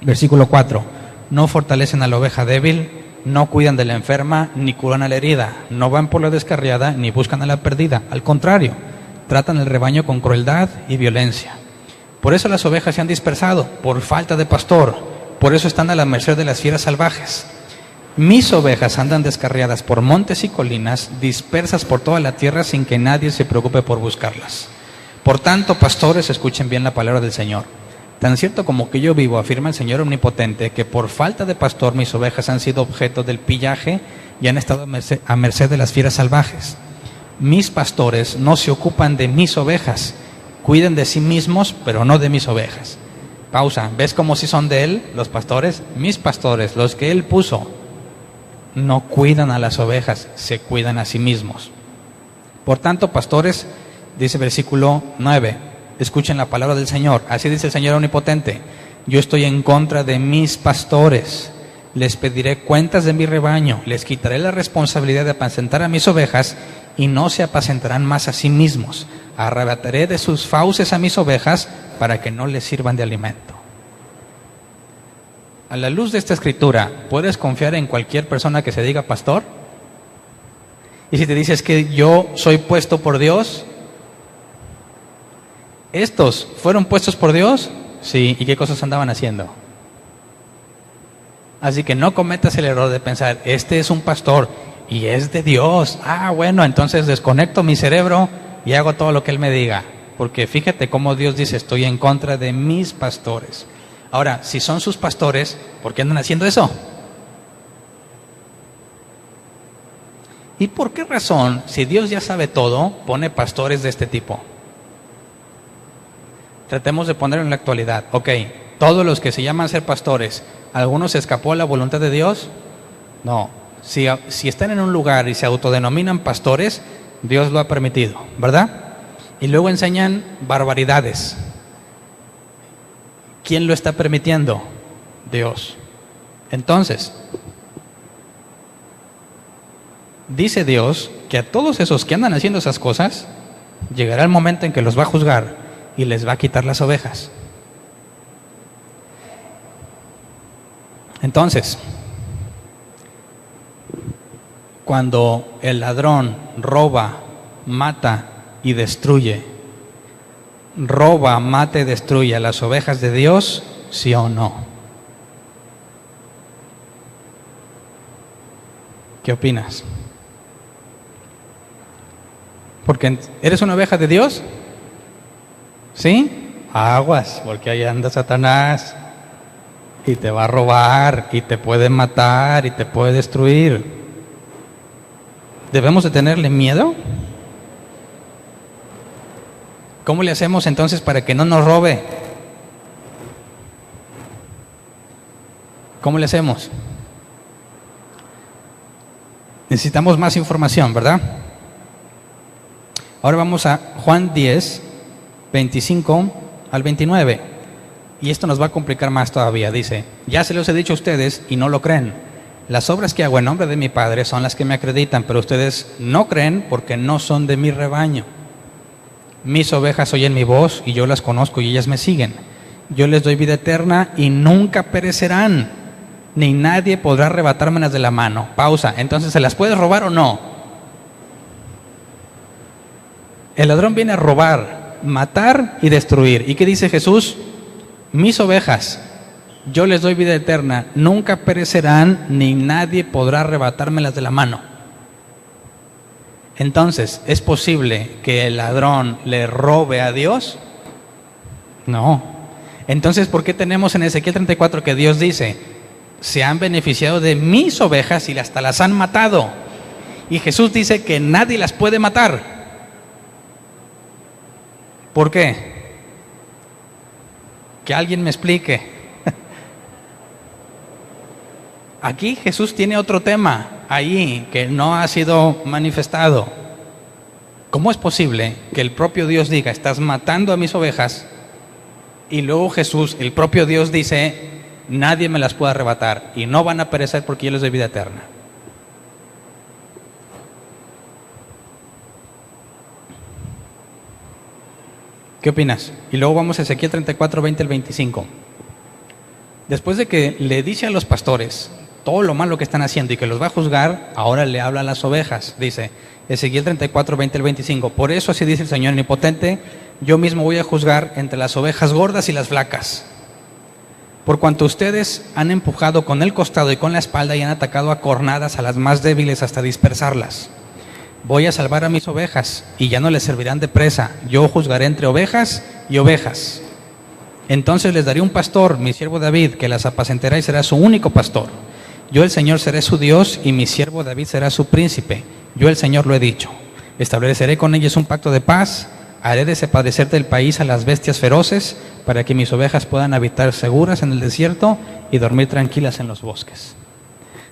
versículo 4. No fortalecen a la oveja débil, no cuidan de la enferma, ni curan a la herida, no van por la descarriada, ni buscan a la perdida. Al contrario, tratan el rebaño con crueldad y violencia. Por eso las ovejas se han dispersado, por falta de pastor. Por eso están a la merced de las fieras salvajes. Mis ovejas andan descarriadas por montes y colinas, dispersas por toda la tierra sin que nadie se preocupe por buscarlas. Por tanto, pastores, escuchen bien la palabra del Señor. Tan cierto como que yo vivo, afirma el Señor Omnipotente, que por falta de pastor mis ovejas han sido objeto del pillaje y han estado a merced de las fieras salvajes. Mis pastores no se ocupan de mis ovejas, cuiden de sí mismos, pero no de mis ovejas. Pausa. ¿Ves cómo sí son de Él los pastores? Mis pastores, los que Él puso, no cuidan a las ovejas, se cuidan a sí mismos. Por tanto, pastores, dice versículo 9, escuchen la palabra del Señor. Así dice el Señor Omnipotente: yo estoy en contra de mis pastores, les pediré cuentas de mi rebaño, les quitaré la responsabilidad de apacentar a mis ovejas y no se apacentarán más a sí mismos. Arrebataré de sus fauces a mis ovejas para que no les sirvan de alimento. A la luz de esta escritura, ¿puedes confiar en cualquier persona que se diga pastor? Y si te dices que yo soy puesto por Dios, ¿estos fueron puestos por Dios? Sí. ¿Y qué cosas andaban haciendo? Así que no cometas el error de pensar, este es un pastor y es de Dios. Bueno, entonces desconecto mi cerebro y hago todo lo que Él me diga. Porque fíjate cómo Dios dice, estoy en contra de mis pastores. Ahora, si son sus pastores, ¿por qué andan haciendo eso? ¿Y por qué razón, si Dios ya sabe todo, pone pastores de este tipo? Tratemos de ponerlo en la actualidad. Ok, todos los que se llaman ser pastores, ¿alguno se escapó a la voluntad de Dios? No. Si están en un lugar y se autodenominan pastores, Dios lo ha permitido, ¿verdad? Y luego enseñan barbaridades. ¿Quién lo está permitiendo? Dios. Entonces, dice Dios que a todos esos que andan haciendo esas cosas, llegará el momento en que los va a juzgar y les va a quitar las ovejas. Entonces, cuando el ladrón roba, mata y destruye, roba, mata y destruye a las ovejas de Dios, ¿sí o no? ¿Qué opinas? Porque eres una oveja de Dios, ¿sí? Aguas, porque ahí anda Satanás y te va a robar y te puede matar y te puede destruir. ¿Debemos de tenerle miedo? ¿Cómo le hacemos entonces para que no nos robe? ¿Cómo le hacemos? Necesitamos más información, ¿verdad? Ahora vamos a Juan 10, 25 al 29. Y esto nos va a complicar más todavía. Dice, ya se los he dicho a ustedes y no lo creen. Las obras que hago en nombre de mi Padre son las que me acreditan, pero ustedes no creen porque no son de mi rebaño. Mis ovejas oyen mi voz y yo las conozco y ellas me siguen. Yo les doy vida eterna y nunca perecerán, ni nadie podrá arrebatármelas de la mano. Pausa. Entonces, ¿se las puedes robar o no? El ladrón viene a robar, matar y destruir. ¿Y qué dice Jesús? Mis ovejas, yo les doy vida eterna, nunca perecerán, ni nadie podrá arrebatármelas de la mano. Entonces, ¿es posible que el ladrón le robe a Dios? No. Entonces, ¿por qué tenemos en Ezequiel 34 que Dios dice, se han beneficiado de mis ovejas y hasta las han matado? Y Jesús dice que nadie las puede matar. ¿Por qué? Que alguien me explique. Aquí Jesús tiene otro tema ahí que no ha sido manifestado. ¿Cómo es posible que el propio Dios diga, estás matando a mis ovejas? Y luego Jesús, el propio Dios dice, nadie me las puede arrebatar y no van a perecer porque yo les doy vida eterna. ¿Qué opinas? Y luego vamos a Ezequiel 34, 20 al 25. Después de que le dice a los pastores todo lo malo que están haciendo y que los va a juzgar, ahora le habla a las ovejas. Dice, Ezequiel 34, 20 al 25. Por eso así dice el Señor Omnipotente, yo mismo voy a juzgar entre las ovejas gordas y las flacas. Por cuanto ustedes han empujado con el costado y con la espalda y han atacado a cornadas a las más débiles hasta dispersarlas. Voy a salvar a mis ovejas y ya no les servirán de presa. Yo juzgaré entre ovejas y ovejas. Entonces les daré un pastor, mi siervo David, que las apacentará y será su único pastor. Yo el Señor seré su Dios y mi siervo David será su príncipe. Yo el Señor lo he dicho. Estableceré con ellos un pacto de paz. Haré desaparecer del país a las bestias feroces para que mis ovejas puedan habitar seguras en el desierto y dormir tranquilas en los bosques.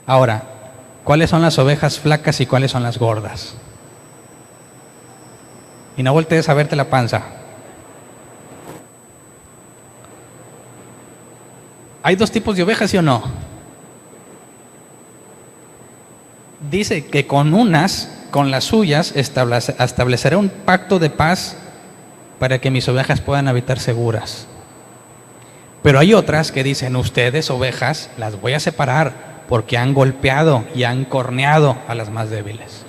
Ahora, ¿cuáles son las ovejas flacas y cuáles son las gordas? Y no voltees a verte la panza. ¿Hay dos tipos de ovejas, sí o no? Dice que con unas, con las suyas, estableceré un pacto de paz para que mis ovejas puedan habitar seguras. Pero hay otras que dicen, ustedes, ovejas, las voy a separar porque han golpeado y han corneado a las más débiles.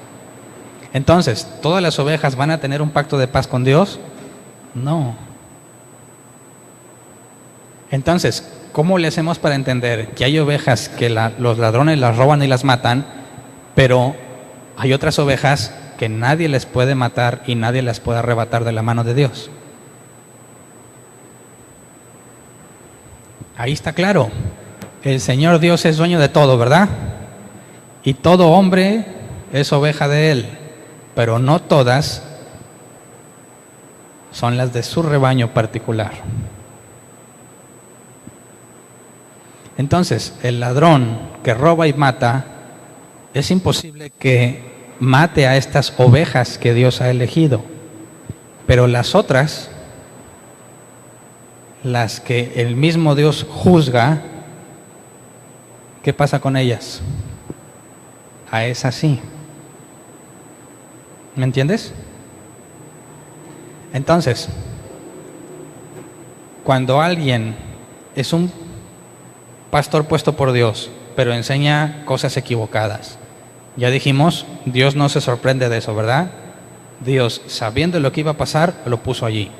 Entonces, ¿todas las ovejas van a tener un pacto de paz con Dios? No. Entonces, ¿cómo le hacemos para entender que hay ovejas que los ladrones las roban y las matan, pero hay otras ovejas que nadie les puede matar y nadie las puede arrebatar de la mano de Dios? Ahí está claro. El Señor Dios es dueño de todo, ¿verdad? Y todo hombre es oveja de Él, pero no todas son las de su rebaño particular. Entonces, el ladrón que roba y mata, es imposible que mate a estas ovejas que Dios ha elegido. Pero las otras, las que el mismo Dios juzga, ¿qué pasa con ellas? A esas sí. ¿Me entiendes? Entonces, cuando alguien es un pastor puesto por Dios, pero enseña cosas equivocadas. Ya dijimos, Dios no se sorprende de eso, ¿verdad? Dios, sabiendo lo que iba a pasar, lo puso allí.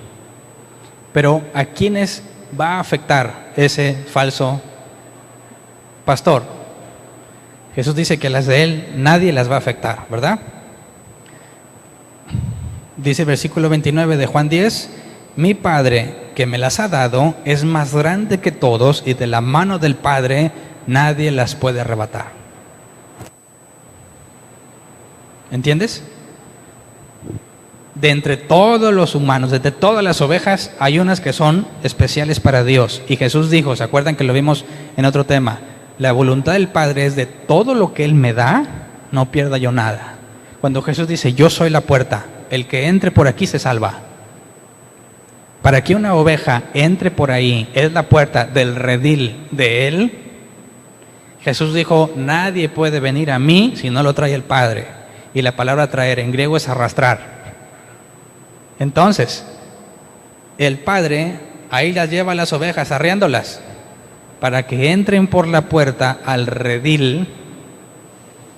Pero ¿a quiénes va a afectar ese falso pastor? Jesús dice que las de él nadie las va a afectar, ¿verdad? Dice el versículo 29 de Juan 10, mi Padre que me las ha dado es más grande que todos y de la mano del Padre nadie las puede arrebatar. ¿Entiendes? De entre todos los humanos, de entre todas las ovejas, hay unas que son especiales para Dios. Y Jesús dijo, ¿se acuerdan que lo vimos en otro tema? La voluntad del Padre es de todo lo que Él me da, no pierda yo nada. Cuando Jesús dice, yo soy la puerta, el que entre por aquí se salva. Para que una oveja entre por ahí, es la puerta del redil de Él. Jesús dijo, nadie puede venir a mí si no lo trae el Padre. Y la palabra traer en griego es arrastrar. Entonces, el Padre ahí las lleva a las ovejas, arreándolas, para que entren por la puerta al redil,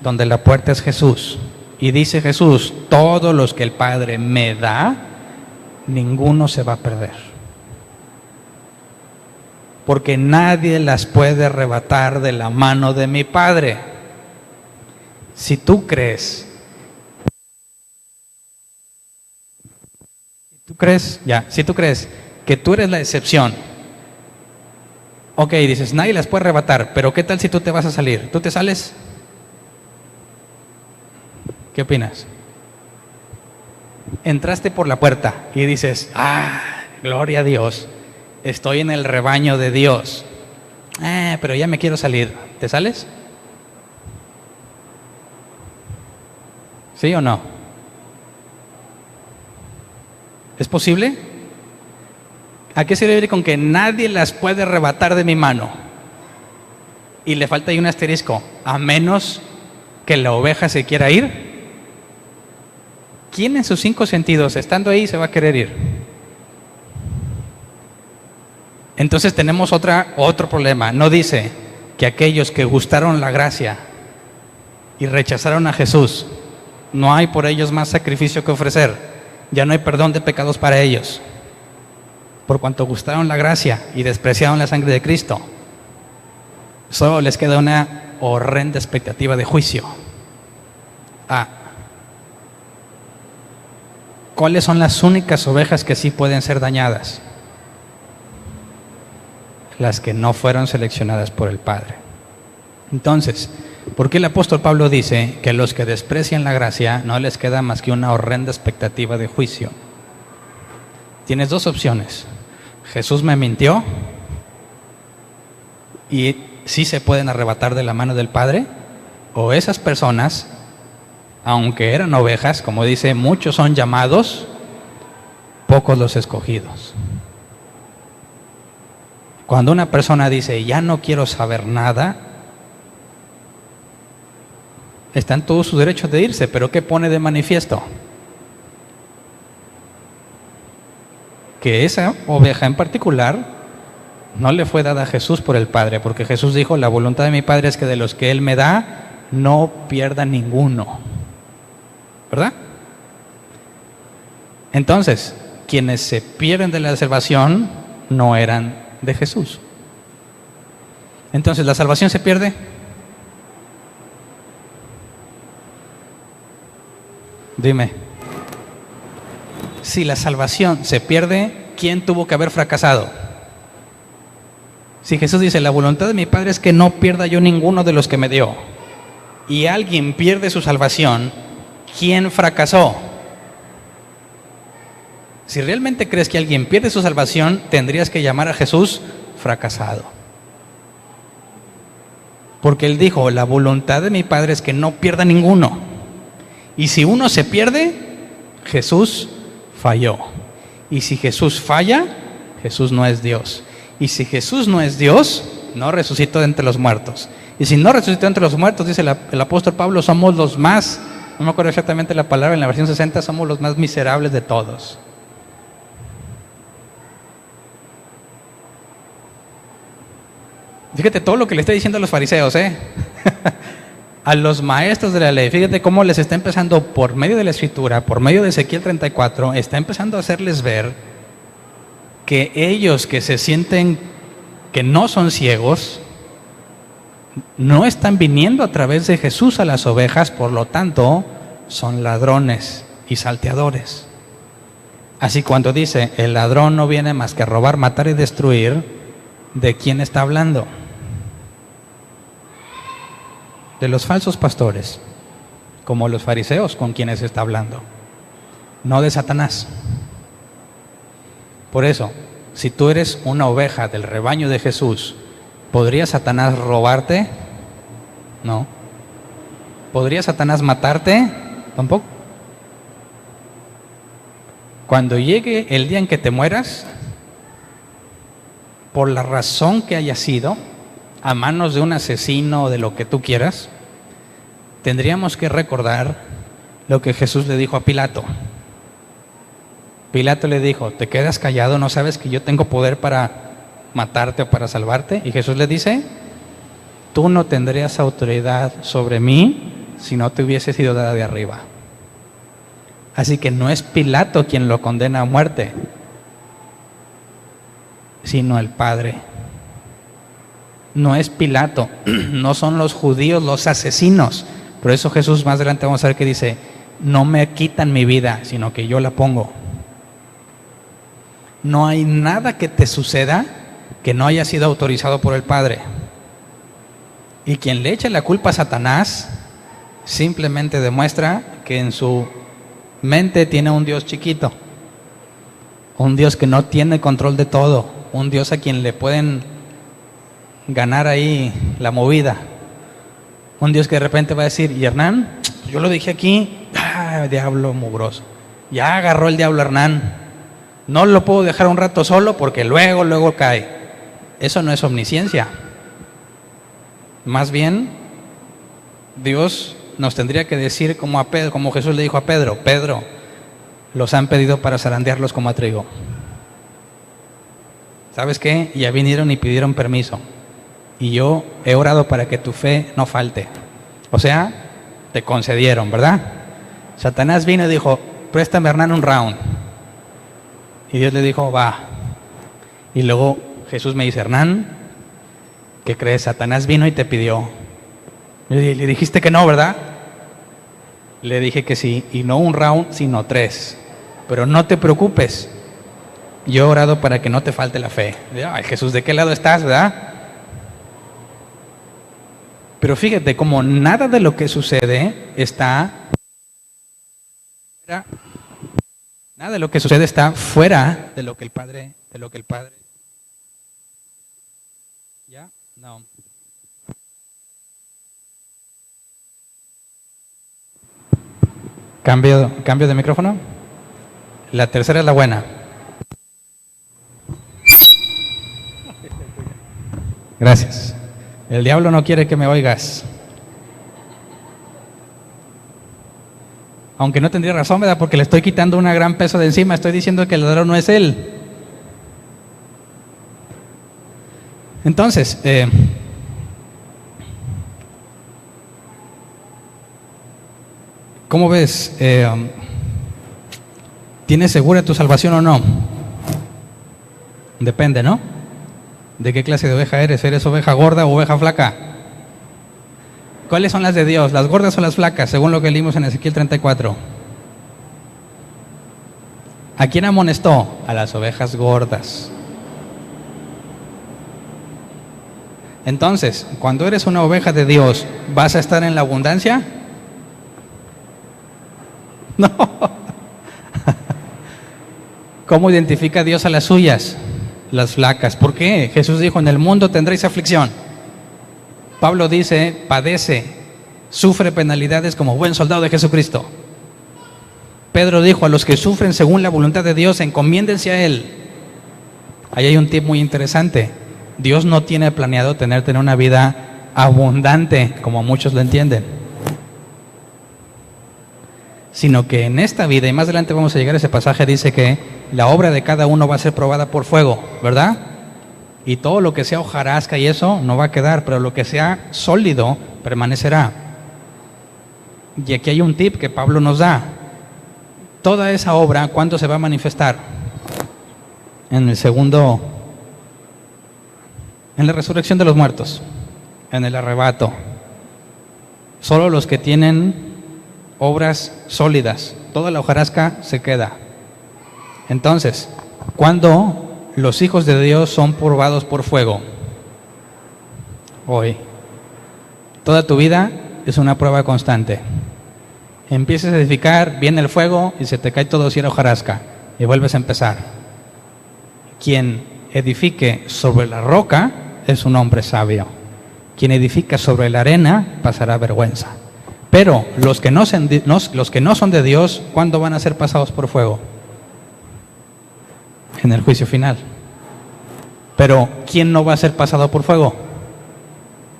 donde la puerta es Jesús. Y dice Jesús, todos los que el Padre me da, ninguno se va a perder. Porque nadie las puede arrebatar de la mano de mi Padre. Si tú crees que tú eres la excepción, ok, dices, nadie las puede arrebatar, pero ¿qué tal si tú te vas a salir? ¿Tú te sales? ¿Qué opinas? Entraste por la puerta y dices, gloria a Dios, estoy en el rebaño de Dios, pero ya me quiero salir. ¿Te sales? ¿Sí o no? ¿Es posible? ¿A qué se debe ir con que nadie las puede arrebatar de mi mano? Y le falta ahí un asterisco, a menos que la oveja se quiera ir. ¿Quién en sus 5 sentidos, estando ahí, se va a querer ir? Entonces tenemos otro problema. No dice que aquellos que gustaron la gracia y rechazaron a Jesús, no hay por ellos más sacrificio que ofrecer. Ya no hay perdón de pecados para ellos, por cuanto gustaron la gracia y despreciaron la sangre de Cristo. Solo les queda una horrenda expectativa de juicio. ¿Cuáles son las únicas ovejas que sí pueden ser dañadas? Las que no fueron seleccionadas por el Padre. Entonces, ¿por qué el apóstol Pablo dice que los que desprecian la gracia no les queda más que una horrenda expectativa de juicio? Tienes 2 opciones. Jesús me mintió y sí se pueden arrebatar de la mano del Padre, o esas personas, aunque eran ovejas, como dice, muchos son llamados, pocos los escogidos. Cuando una persona dice, ya no quiero saber nada, está en todo su derecho de irse, pero ¿qué pone de manifiesto? Que esa oveja en particular no le fue dada a Jesús por el Padre, porque Jesús dijo, la voluntad de mi Padre es que de los que Él me da, no pierda ninguno. ¿Verdad? Entonces, quienes se pierden de la salvación no eran de Jesús. Entonces, ¿la salvación se pierde? Dime. Si la salvación se pierde, ¿quién tuvo que haber fracasado? Si Jesús dice, la voluntad de mi Padre es que no pierda yo ninguno de los que me dio, y alguien pierde su salvación, ¿quién fracasó? Si realmente crees que alguien pierde su salvación, tendrías que llamar a Jesús fracasado. Porque Él dijo, la voluntad de mi Padre es que no pierda ninguno. Y si uno se pierde, Jesús falló. Y si Jesús falla, Jesús no es Dios. Y si Jesús no es Dios, no resucitó de entre los muertos. Y si no resucitó de entre los muertos, dice el apóstol Pablo, somos los más, no me acuerdo exactamente la palabra, en la versión 60, somos los más miserables de todos. Fíjate todo lo que le está diciendo a los fariseos, a los maestros de la ley. Fíjate cómo les está empezando por medio de la Escritura, por medio de Ezequiel 34, está empezando a hacerles ver que ellos que se sienten que no son ciegos, no están viniendo a través de Jesús a las ovejas, por lo tanto, son ladrones y salteadores. Así cuando dice, el ladrón no viene más que a robar, matar y destruir, ¿de quién está hablando? De los falsos pastores, como los fariseos con quienes está hablando, no de Satanás. Por eso, si tú eres una oveja del rebaño de Jesús, ¿podría Satanás robarte? No. ¿Podría Satanás matarte? Tampoco. Cuando llegue el día en que te mueras, por la razón que haya sido, a manos de un asesino o de lo que tú quieras, tendríamos que recordar lo que Jesús le dijo a Pilato. Pilato le dijo, ¿te quedas callado? ¿No sabes que yo tengo poder para matarte o para salvarte? Y Jesús le dice, tú no tendrías autoridad sobre mí si no te hubiese sido dada de arriba. Así que no es Pilato quien lo condena a muerte, sino el Padre. No es Pilato, no son los judíos los asesinos. Por eso Jesús más adelante vamos a ver que dice, no me quitan mi vida, sino que yo la pongo. No hay nada que te suceda que no haya sido autorizado por el Padre. Y quien le eche la culpa a Satanás simplemente demuestra que en su mente tiene un Dios chiquito, un Dios que no tiene control de todo, un Dios a quien le pueden ganar ahí la movida, un Dios que de repente va a decir, y Hernán, yo lo dije aquí, diablo mugroso, ya agarró el diablo a Hernán, no lo puedo dejar un rato solo porque luego cae. Eso no es omnisciencia. Más bien, Dios nos tendría que decir como a Pedro, como Jesús le dijo a Pedro, Pedro, los han pedido para zarandearlos como a trigo. ¿Sabes qué? Ya vinieron y pidieron permiso. Y yo he orado para que tu fe no falte. O sea, te concedieron, ¿verdad? Satanás vino y dijo, préstame Hernán un round. Y Dios le dijo, va. Y luego Jesús me dice, Hernán, ¿qué crees? Satanás vino y te pidió. Le dijiste que no, ¿verdad? Le dije que sí, y no un round, sino 3. Pero no te preocupes. Yo he orado para que no te falte la fe. Ay, Jesús, ¿de qué lado estás, verdad? Pero fíjate, como nada de lo que sucede está fuera, nada de lo que sucede está fuera de lo que el Padre, ¿ya? No. Cambio de micrófono. La tercera es la buena. Gracias. El diablo no quiere que me oigas. Aunque no tendría razón, ¿verdad? Porque le estoy quitando un gran peso de encima. Estoy diciendo que el ladrón no es él. Entonces, ¿cómo ves? ¿Tienes segura tu salvación o no? Depende, ¿no? ¿De qué clase de oveja eres? ¿Eres oveja gorda o oveja flaca? ¿Cuáles son las de Dios? ¿Las gordas o las flacas? Según lo que leímos en Ezequiel 34. ¿A quién amonestó? A las ovejas gordas. Entonces, cuando eres una oveja de Dios, ¿vas a estar en la abundancia? No. ¿Cómo identifica Dios a las suyas? Las flacas. ¿Por qué? Jesús dijo, en el mundo tendréis aflicción. Pablo dice, padece, sufre penalidades como buen soldado de Jesucristo. Pedro dijo, a los que sufren según la voluntad de Dios, encomiéndense a Él. Ahí hay un tip muy interesante. Dios no tiene planeado tenerte en una vida abundante, como muchos lo entienden, sino que en esta vida, y más adelante vamos a llegar a ese pasaje, dice que la obra de cada uno va a ser probada por fuego, ¿verdad? Y todo lo que sea hojarasca y eso no va a quedar, pero lo que sea sólido permanecerá. Y aquí hay un tip que Pablo nos da. Toda esa obra, ¿cuándo se va a manifestar? En la resurrección de los muertos, en el arrebato. Solo los que tienen obras sólidas, toda la hojarasca se queda. Entonces, ¿cuándo los hijos de Dios son probados por fuego? Hoy. Toda tu vida es una prueba constante. Empiezas a edificar, viene el fuego y se te cae todo si era hojarasca y vuelves a empezar. Quien edifique sobre la roca es un hombre sabio. Quien edifica sobre la arena pasará vergüenza. Pero los que no son de Dios, ¿cuándo van a ser pasados por fuego? En el juicio final. Pero ¿quién no va a ser pasado por fuego?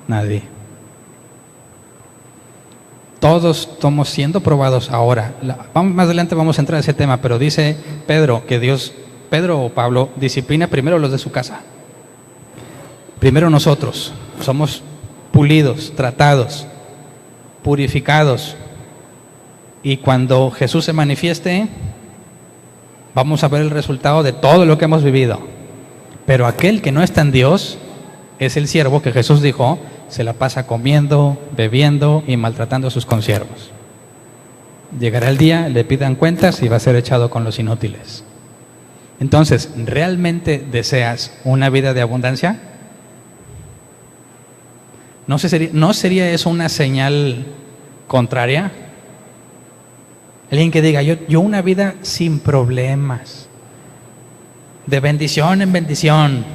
Nadie. Todos estamos siendo probados ahora. Más adelante vamos a entrar a ese tema, pero dice Pedro que Pedro o Pablo disciplina primero los de su casa. Primero nosotros. Somos pulidos, tratados, purificados. Y cuando Jesús se manifieste, vamos a ver el resultado de todo lo que hemos vivido. Pero aquel que no está en Dios es el siervo que Jesús dijo, se la pasa comiendo, bebiendo y maltratando a sus consiervos. Llegará el día, le pidan cuentas y va a ser echado con los inútiles. Entonces, ¿realmente deseas una vida de abundancia? ¿No sería eso una señal contraria? Alguien que diga, yo una vida sin problemas, de bendición en bendición.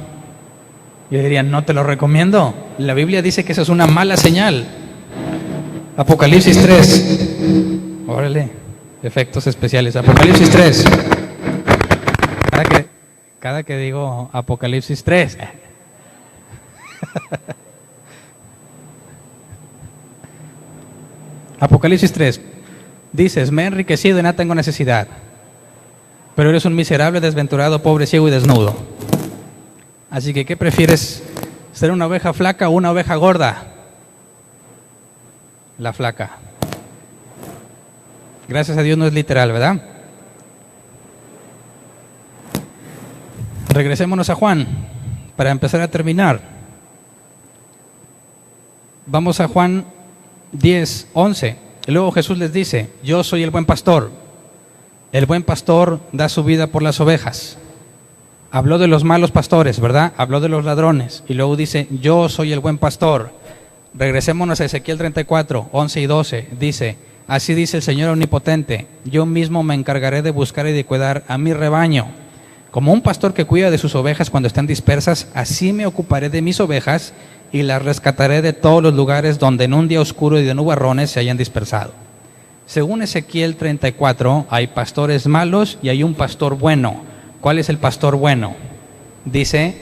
Yo diría, no te lo recomiendo. La Biblia dice que eso es una mala señal. Apocalipsis 3. Órale, efectos especiales. Apocalipsis 3. Cada que digo Apocalipsis 3. Apocalipsis 3. Dices, me he enriquecido y nada tengo necesidad. Pero eres un miserable, desventurado, pobre, ciego y desnudo. Así que, ¿qué prefieres? ¿Ser una oveja flaca o una oveja gorda? La flaca. Gracias a Dios no es literal, ¿verdad? Regresémonos a Juan, para empezar a terminar. Vamos a Juan 10, 11. Y luego Jesús les dice, yo soy el buen pastor. El buen pastor da su vida por las ovejas. Habló de los malos pastores, ¿verdad? Habló de los ladrones. Y luego dice, yo soy el buen pastor. Regresémonos a Ezequiel 34, 11 y 12. Dice, así dice el Señor Omnipotente, yo mismo me encargaré de buscar y de cuidar a mi rebaño. Como un pastor que cuida de sus ovejas cuando están dispersas, así me ocuparé de mis ovejas y las rescataré de todos los lugares donde en un día oscuro y de nubarrones se hayan dispersado. Según Ezequiel 34, hay pastores malos y hay un pastor bueno. ¿Cuál es el pastor bueno? Dice,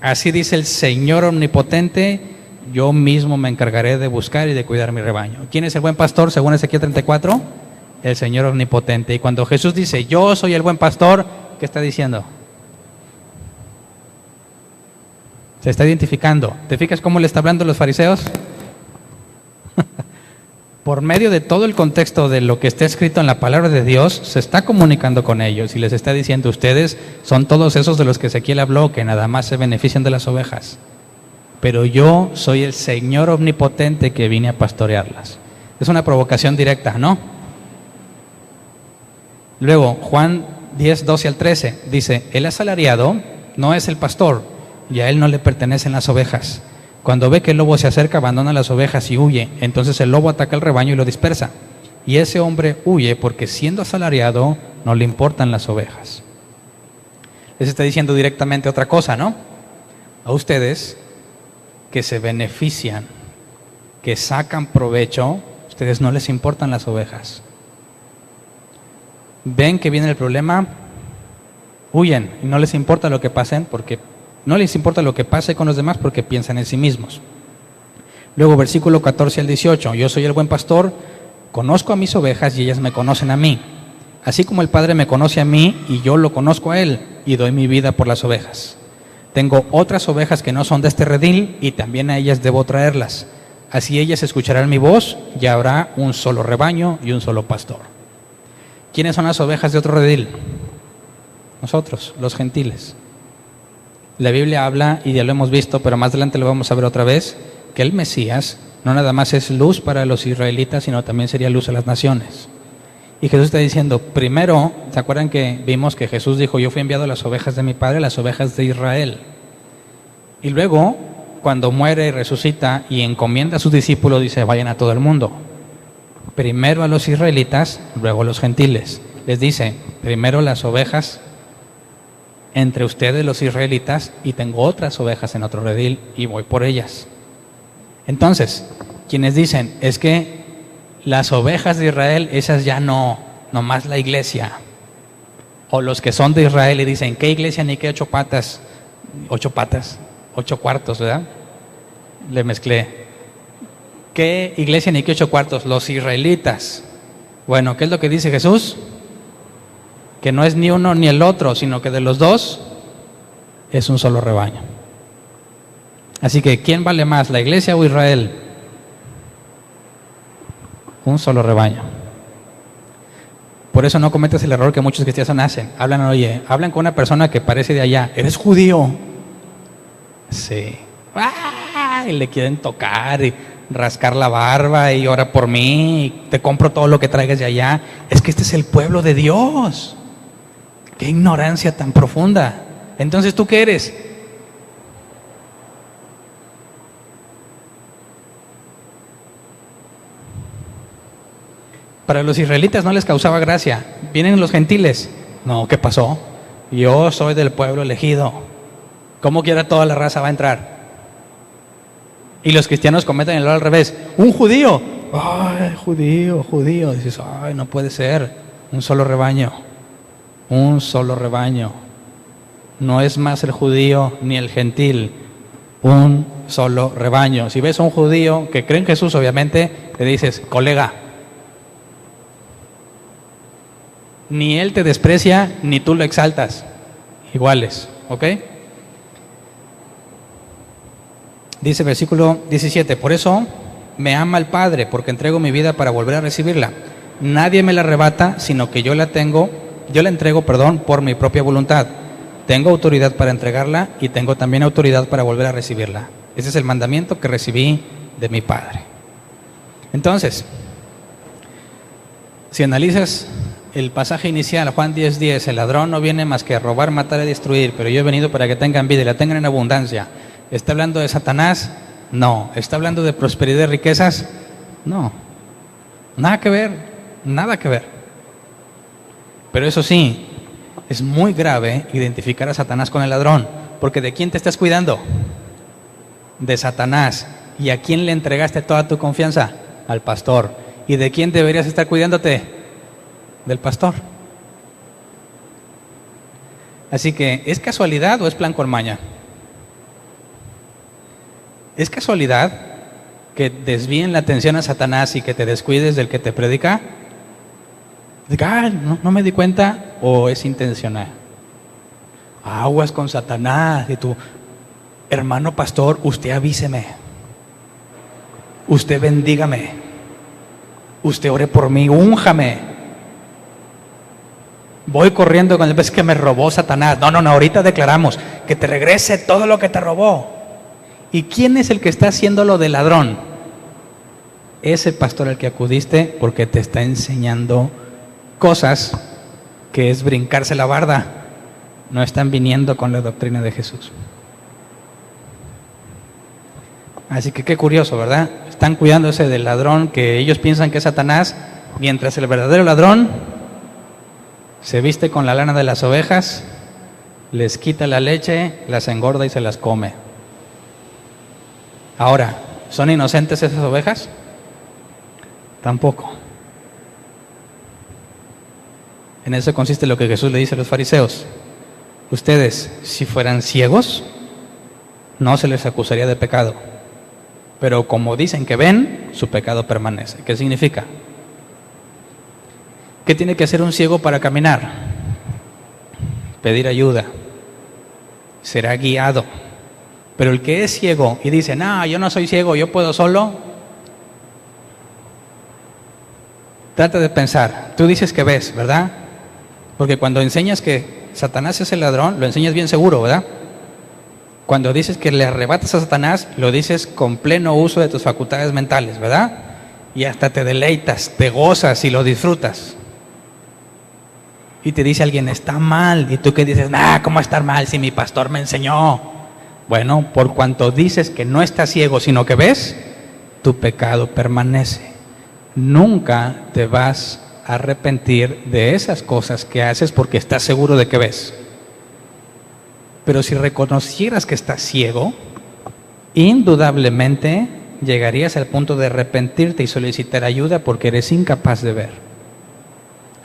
así dice el Señor Omnipotente, yo mismo me encargaré de buscar y de cuidar mi rebaño. ¿Quién es el buen pastor según Ezequiel 34? El Señor Omnipotente. Y cuando Jesús dice, yo soy el buen pastor, ¿qué está diciendo? Se está identificando. ¿Te fijas cómo le está hablando a los fariseos? Por medio de todo el contexto de lo que está escrito en la palabra de Dios, se está comunicando con ellos y les está diciendo, ustedes son todos esos de los que Ezequiel habló, que nada más se benefician de las ovejas. Pero yo soy el Señor Omnipotente que vine a pastorearlas. Es una provocación directa, ¿no? Luego, Juan 10, 12 al 13, dice, el asalariado no es el pastor, y a él no le pertenecen las ovejas. Cuando ve que el lobo se acerca, abandona las ovejas y huye. Entonces el lobo ataca el rebaño y lo dispersa. Y ese hombre huye porque siendo asalariado no le importan las ovejas. Les está diciendo directamente otra cosa, ¿no? A ustedes que se benefician, que sacan provecho, a ustedes no les importan las ovejas. Ven que viene el problema, huyen y no les importa lo que pasen porque no les importa lo que pase con los demás porque piensan en sí mismos. Luego versículo 14 al 18. Yo soy el buen pastor, conozco a mis ovejas y ellas me conocen a mí. Así como el Padre me conoce a mí y yo lo conozco a él y doy mi vida por las ovejas. Tengo otras ovejas que no son de este redil y también a ellas debo traerlas. Así ellas escucharán mi voz y habrá un solo rebaño y un solo pastor. ¿Quiénes son las ovejas de otro redil? Nosotros, los gentiles. La Biblia habla, y ya lo hemos visto, pero más adelante lo vamos a ver otra vez, que el Mesías no nada más es luz para los israelitas, sino también sería luz a las naciones. Y Jesús está diciendo, primero, ¿se acuerdan que vimos que Jesús dijo, yo fui enviado a las ovejas de mi Padre, las ovejas de Israel? Y luego, cuando muere y resucita y encomienda a sus discípulos, dice, vayan a todo el mundo. Primero a los israelitas, luego a los gentiles. Les dice, primero las ovejas entre ustedes los israelitas, y tengo otras ovejas en otro redil y voy por ellas. Entonces, quienes dicen, es que las ovejas de Israel, esas ya no más la iglesia. O los que son de Israel y dicen, ¿qué iglesia ni qué 8 patas? 8 cuartos, ¿verdad? Le mezclé. ¿Qué iglesia ni qué 8 cuartos? Los israelitas. Bueno, ¿qué es lo que dice Jesús? Que no es ni uno ni el otro, sino que de los dos es un solo rebaño. Así que, ¿quién vale más, la iglesia o Israel? Un solo rebaño. Por eso no cometas el error que muchos cristianos hacen. Hablan con una persona que parece de allá. ¿Eres judío? Sí. ¡Ah! Y le quieren tocar y rascar la barba y ora por mí. Y te compro todo lo que traigas de allá. Es que este es el pueblo de Dios. ¡Qué ignorancia tan profunda! Entonces, ¿tú qué eres? Para los israelitas no les causaba gracia. Vienen los gentiles. No, ¿qué pasó? Yo soy del pueblo elegido. ¿Cómo quiera toda la raza va a entrar? Y los cristianos cometen el error al revés. Un judío. Ay, judío. Dices, ay, no puede ser. Un solo rebaño. Un solo rebaño. No es más el judío ni el gentil. Un solo rebaño. Si ves a un judío que cree en Jesús, obviamente, le dices, colega. Ni él te desprecia, ni tú lo exaltas. Iguales, ¿ok? Dice versículo 17, por eso me ama el Padre, porque entrego mi vida para volver a recibirla. Nadie me la arrebata, sino que yo la entrego, por mi propia voluntad. Tengo autoridad para entregarla y tengo también autoridad para volver a recibirla. Ese es el mandamiento que recibí de mi Padre. Entonces, si analizas el pasaje inicial, Juan 10:10, el ladrón no viene más que a robar, matar y destruir, pero yo he venido para que tengan vida y la tengan en abundancia. ¿Está hablando de Satanás? No. ¿Está hablando de prosperidad y riquezas? No. Nada que ver. Pero eso sí, es muy grave identificar a Satanás con el ladrón, porque ¿de quién te estás cuidando? De Satanás. ¿Y a quién le entregaste toda tu confianza? Al pastor. ¿Y de quién deberías estar cuidándote? Del pastor. Así que, ¿es casualidad o es plan con maña? ¿Es casualidad que desvíen la atención a Satanás y que te descuides del que te predica? No me di cuenta, o es intencional. Aguas con Satanás. Y tú, hermano pastor, usted avíseme, usted bendígame, usted ore por mí, únjame. Voy corriendo cuando ves que me robó Satanás. No, ahorita declaramos que te regrese todo lo que te robó. ¿Y quién es el que está haciendo lo de ladrón? Ese pastor al que acudiste, porque te está enseñando cosas que es brincarse la barda. No están viniendo con la doctrina de Jesús. Así que qué curioso, ¿verdad? Están cuidándose del ladrón que ellos piensan que es Satanás, mientras el verdadero ladrón se viste con la lana de las ovejas, les quita la leche, las engorda y se las come. Ahora, ¿son inocentes esas ovejas? Tampoco. En eso consiste lo que Jesús le dice a los fariseos. Ustedes, si fueran ciegos, no se les acusaría de pecado. Pero como dicen que ven, su pecado permanece. ¿Qué significa? ¿Qué tiene que hacer un ciego para caminar? Pedir ayuda. será guiado. Pero el que es ciego y dice, no, yo no soy ciego, yo puedo solo, trata de pensar, tú dices que ves, ¿verdad? Porque cuando enseñas que Satanás es el ladrón, lo enseñas bien seguro, ¿verdad? Cuando dices que le arrebatas a Satanás, lo dices con pleno uso de tus facultades mentales, ¿verdad? Y hasta te deleitas, te gozas y lo disfrutas. Y te dice alguien, está mal. Y tú que dices, ¿cómo estar mal si mi pastor me enseñó? Bueno, por cuanto dices que no estás ciego, sino que ves, tu pecado permanece. Nunca te vas a arrepentir de esas cosas que haces porque estás seguro de que ves. Pero si reconocieras que estás ciego, indudablemente llegarías al punto de arrepentirte y solicitar ayuda porque eres incapaz de ver.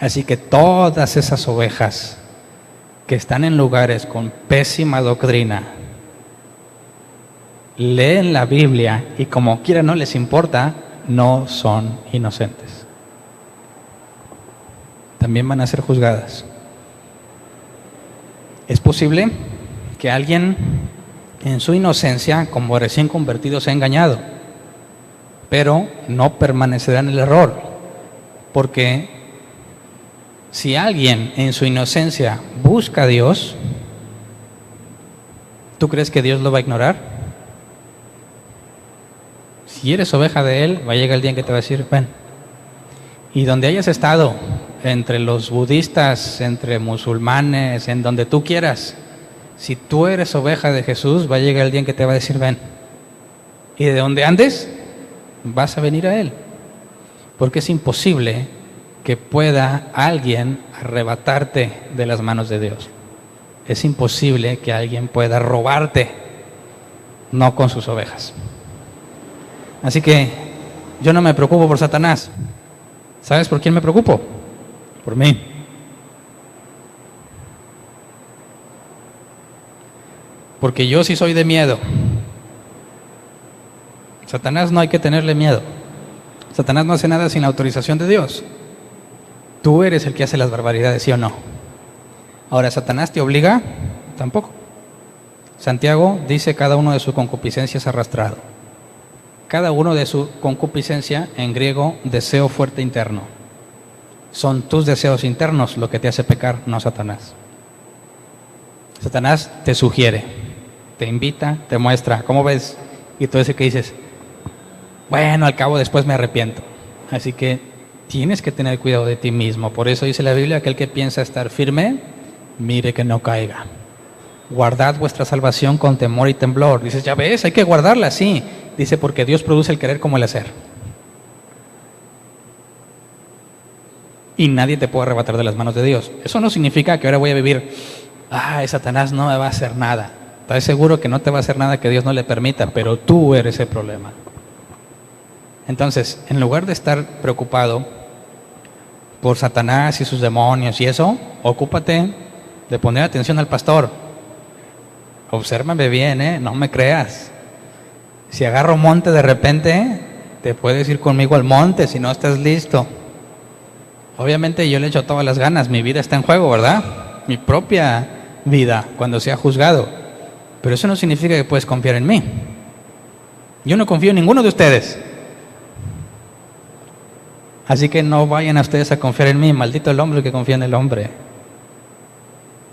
Así que todas esas ovejas que están en lugares con pésima doctrina, leen la Biblia y como quiera no les importa, no son inocentes. También van a ser juzgadas. Es posible que alguien en su inocencia, como recién convertido, se ha engañado, pero no permanecerá en el error, porque si alguien en su inocencia busca a Dios, ¿tú crees que Dios lo va a ignorar? Si eres oveja de Él, va a llegar el día en que te va a decir, ven. Y donde hayas estado, entre los budistas, entre musulmanes, en donde tú quieras, si tú eres oveja de Jesús, va a llegar el día en que te va a decir, ven. Y de donde andes, vas a venir a Él. Porque es imposible que pueda alguien arrebatarte de las manos de Dios. Es imposible que alguien pueda robarte, no con sus ovejas. Así que yo no me preocupo por Satanás. ¿Sabes por quién me preocupo? Por mí. Porque yo sí soy de miedo. Satanás no hay que tenerle miedo. Satanás no hace nada sin la autorización de Dios. Tú eres el que hace las barbaridades, ¿sí o no? Ahora, ¿Satanás te obliga? Tampoco. Santiago dice cada uno de su concupiscencia es arrastrado. Cada uno de su concupiscencia, en griego, deseo fuerte interno. Son tus deseos internos lo que te hace pecar, no Satanás. Satanás te sugiere, te invita, te muestra, ¿cómo ves? Y tú ese que dices, bueno, al cabo después me arrepiento. Así que tienes que tener cuidado de ti mismo. Por eso dice la Biblia, aquel que piensa estar firme, mire que no caiga. Guardad vuestra salvación con temor y temblor. Dices, ya ves, hay que guardarla, sí. Dice, porque Dios produce el querer como el hacer. Y nadie te puede arrebatar de las manos de Dios. Eso no significa que ahora voy a vivir, Satanás no me va a hacer nada. Estás seguro que no te va a hacer nada que Dios no le permita, pero tú eres el problema. Entonces, en lugar de estar preocupado por Satanás y sus demonios y eso, ocúpate de poner atención al pastor. Obsérvame bien, no me creas. Si agarro monte de repente, te puedes ir conmigo al monte si no estás listo. Obviamente yo le echo todas las ganas, mi vida está en juego, ¿verdad? Mi propia vida cuando sea juzgado. Pero eso no significa que puedes confiar en mí. Yo no confío en ninguno de ustedes. Así que no vayan a ustedes a confiar en mí, maldito el hombre que confía en el hombre.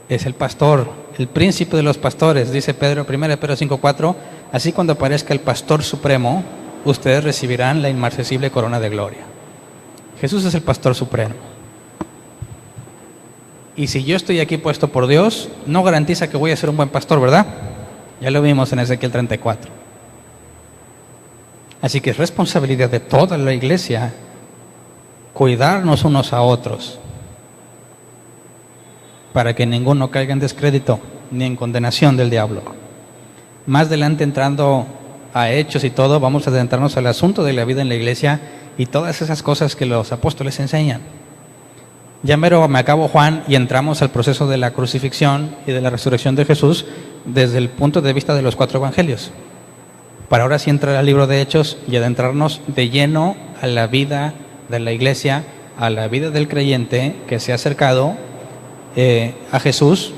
Es el pastor, el príncipe de los pastores, dice Pedro, 1 Pedro 5:4, así cuando aparezca el pastor supremo, ustedes recibirán la inmarcesible corona de gloria. Jesús es el pastor supremo. Y si yo estoy aquí puesto por Dios, no garantiza que voy a ser un buen pastor, ¿verdad? Ya lo vimos en Ezequiel 34. Así que es responsabilidad de toda la iglesia cuidarnos unos a otros para que ninguno caiga en descrédito ni en condenación del diablo. Más adelante, entrando a Hechos y todo, vamos a adentrarnos al asunto de la vida en la iglesia y todas esas cosas que los apóstoles enseñan. Ya mero me acabo Juan y entramos al proceso de la crucifixión y de la resurrección de Jesús desde el punto de vista de los 4 evangelios. Para ahora sí entrar al libro de Hechos y adentrarnos de lleno a la vida de la iglesia, a la vida del creyente que se ha acercado a Jesús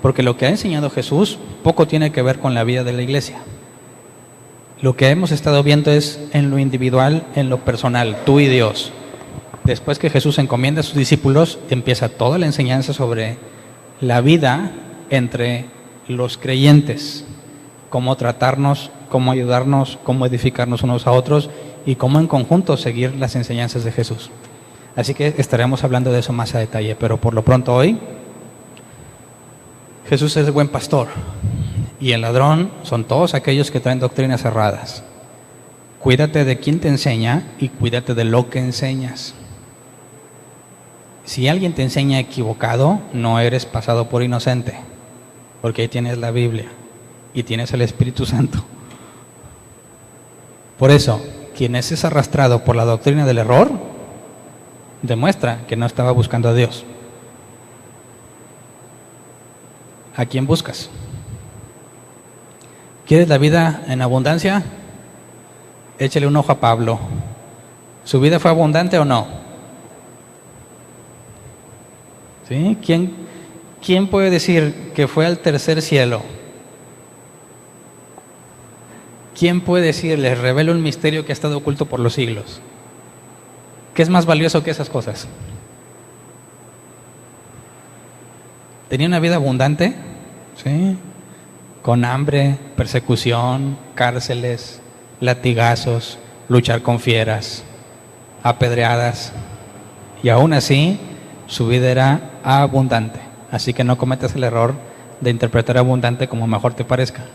Porque lo que ha enseñado Jesús poco tiene que ver con la vida de la iglesia. Lo que hemos estado viendo es en lo individual, en lo personal, tú y Dios. Después que Jesús encomienda a sus discípulos, empieza toda la enseñanza sobre la vida entre los creyentes, cómo tratarnos, cómo ayudarnos, cómo edificarnos unos a otros y cómo en conjunto seguir las enseñanzas de Jesús. Así que estaremos hablando de eso más a detalle, pero por lo pronto hoy, Jesús es el buen pastor y el ladrón son todos aquellos que traen doctrinas erradas. Cuídate de quien te enseña y cuídate de lo que enseñas. Si alguien te enseña equivocado, no eres pasado por inocente, porque ahí tienes la Biblia y tienes el Espíritu Santo. Por eso, quien es arrastrado por la doctrina del error, demuestra que no estaba buscando a Dios. ¿A quién buscas? ¿Quieres la vida en abundancia? Échale un ojo a Pablo. ¿Su vida fue abundante o no? ¿Sí? ¿Quién puede decir que fue al tercer cielo? ¿Quién puede decir, les revelo un misterio que ha estado oculto por los siglos? ¿Qué es más valioso que esas cosas? ¿Tenía una vida abundante? ¿Sí? Con hambre, persecución, cárceles, latigazos, luchar con fieras, apedreadas. Y aún así, su vida era abundante. Así que no cometas el error de interpretar abundante como mejor te parezca.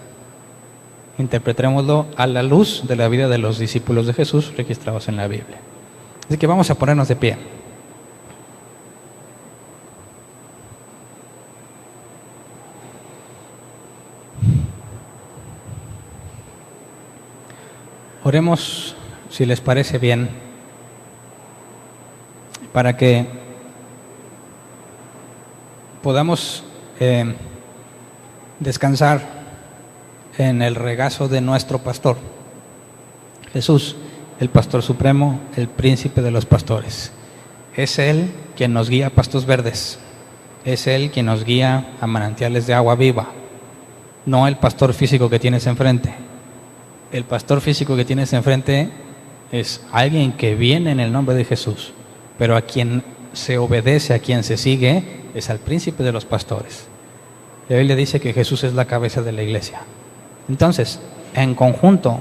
Interpretémoslo a la luz de la vida de los discípulos de Jesús registrados en la Biblia. Así que vamos a ponernos de pie. Oremos, si les parece bien, para que podamos descansar en el regazo de nuestro pastor, Jesús, el pastor supremo, el príncipe de los pastores. Es Él quien nos guía a pastos verdes, es Él quien nos guía a manantiales de agua viva, no el pastor físico que tienes enfrente. El pastor físico que tienes enfrente es alguien que viene en el nombre de Jesús, pero a quien se obedece, a quien se sigue, es al príncipe de los pastores. La Biblia dice que Jesús es la cabeza de la iglesia. Entonces, en conjunto,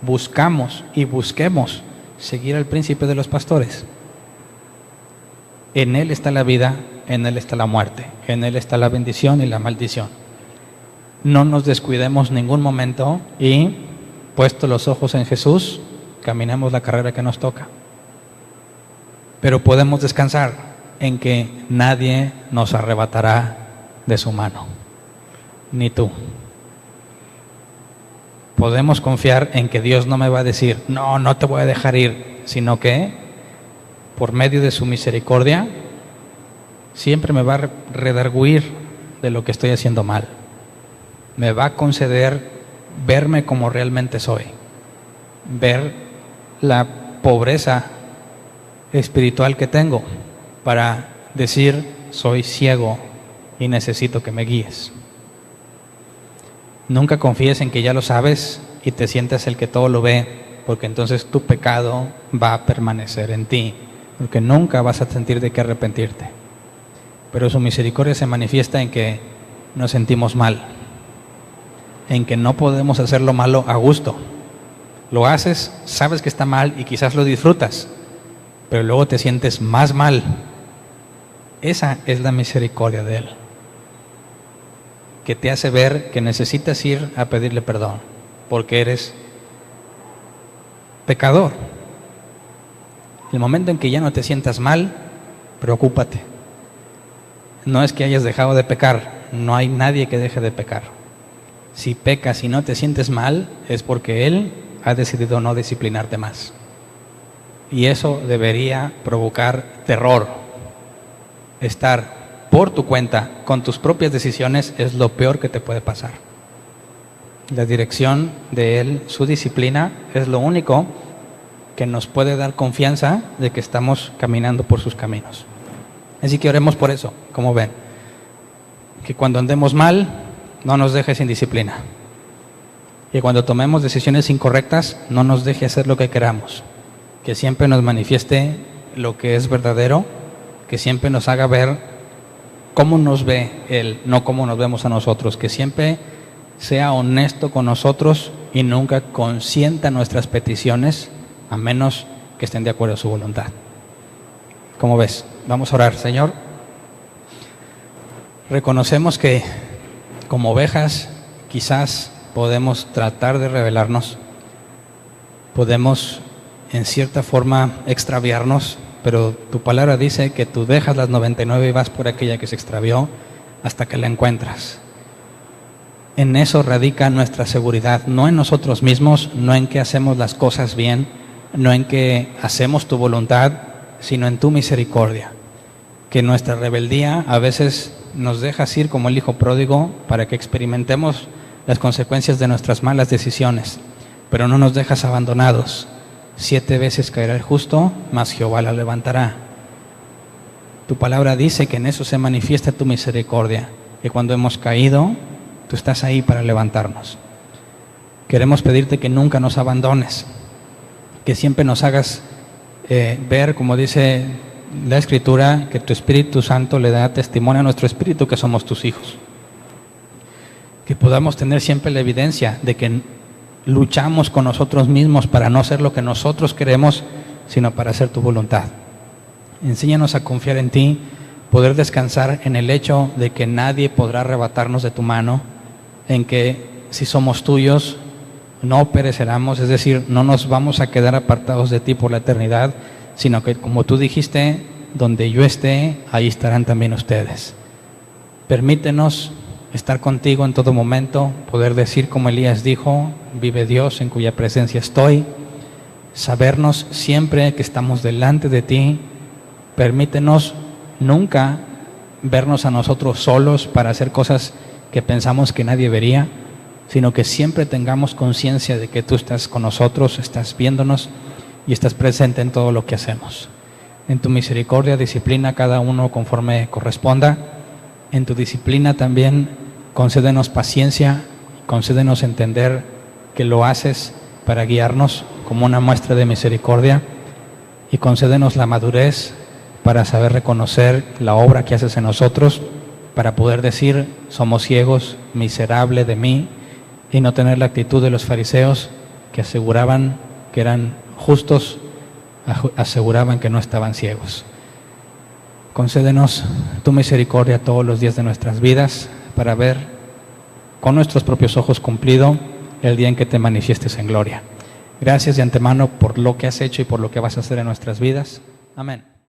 buscamos y busquemos seguir al príncipe de los pastores. En Él está la vida, en Él está la muerte, en Él está la bendición y la maldición. No nos descuidemos ningún momento y, puestos los ojos en Jesús, caminemos la carrera que nos toca. Pero podemos descansar en que nadie nos arrebatará de su mano, ni tú. Podemos confiar en que Dios no me va a decir, no, no te voy a dejar ir, sino que, por medio de su misericordia, siempre me va a redarguir de lo que estoy haciendo mal. Me va a conceder verme como realmente soy, ver la pobreza espiritual que tengo para decir, soy ciego y necesito que me guíes. Nunca confíes en que ya lo sabes y te sientas el que todo lo ve, porque entonces tu pecado va a permanecer en ti, porque nunca vas a sentir de qué arrepentirte. Pero su misericordia se manifiesta en que nos sentimos mal, en que no podemos hacer lo malo a gusto. Lo haces, sabes que está mal y quizás lo disfrutas, pero luego te sientes más mal. Esa es la misericordia de Él, que te hace ver que necesitas ir a pedirle perdón, porque eres pecador. El momento en que ya no te sientas mal, preocúpate. No es que hayas dejado de pecar, no hay nadie que deje de pecar. Si pecas y no te sientes mal, es porque Él ha decidido no disciplinarte más. Y eso debería provocar terror. Estar por tu cuenta, con tus propias decisiones, es lo peor que te puede pasar. La dirección de Él, su disciplina, es lo único que nos puede dar confianza de que estamos caminando por sus caminos. Así que oremos por eso, como ven. que cuando andemos mal, no nos deje sin disciplina. Que cuando tomemos decisiones incorrectas, no nos deje hacer lo que queramos. Que siempre nos manifieste lo que es verdadero, que siempre nos haga ver cómo nos ve Él, no cómo nos vemos a nosotros. Que siempre sea honesto con nosotros y nunca consienta nuestras peticiones, a menos que estén de acuerdo a su voluntad. ¿Cómo ves? Vamos a orar. Señor, reconocemos que como ovejas quizás podemos tratar de rebelarnos, podemos en cierta forma extraviarnos, pero tu palabra dice que tú dejas las 99 y vas por aquella que se extravió hasta que la encuentras. En eso radica nuestra seguridad, no en nosotros mismos, no en que hacemos las cosas bien, no en que hacemos tu voluntad, sino en tu misericordia. Que nuestra rebeldía a veces nos dejas ir como el hijo pródigo para que experimentemos las consecuencias de nuestras malas decisiones, pero no nos dejas abandonados. 7 veces caerá el justo, mas Jehová la levantará. Tu palabra dice que en eso se manifiesta tu misericordia, que cuando hemos caído, tú estás ahí para levantarnos. Queremos pedirte que nunca nos abandones, que siempre nos hagas ver, como dice la Escritura, que tu Espíritu Santo le da testimonio a nuestro espíritu que somos tus hijos. Que podamos tener siempre la evidencia de que luchamos con nosotros mismos para no hacer lo que nosotros queremos, sino para hacer tu voluntad. Enséñanos a confiar en ti, poder descansar en el hecho de que nadie podrá arrebatarnos de tu mano, en que si somos tuyos, no pereceremos, es decir, no nos vamos a quedar apartados de ti por la eternidad, sino que como tú dijiste, donde yo esté, ahí estarán también ustedes. Permítenos estar contigo en todo momento, poder decir como Elías dijo, vive Dios en cuya presencia estoy, sabernos siempre que estamos delante de ti. Permítenos nunca vernos a nosotros solos para hacer cosas que pensamos que nadie vería, sino que siempre tengamos conciencia de que tú estás con nosotros, estás viéndonos y estás presente en todo lo que hacemos. En tu misericordia disciplina a cada uno conforme corresponda. En tu disciplina también concédenos paciencia, concédenos entender que lo haces para guiarnos como una muestra de misericordia, y concédenos la madurez para saber reconocer la obra que haces en nosotros, para poder decir, somos ciegos, miserable de mí, y no tener la actitud de los fariseos que aseguraban que eran justos, aseguraban que no estaban ciegos. Concédenos tu misericordia todos los días de nuestras vidas para ver con nuestros propios ojos cumplido el día en que te manifiestes en gloria. Gracias de antemano por lo que has hecho y por lo que vas a hacer en nuestras vidas. Amén.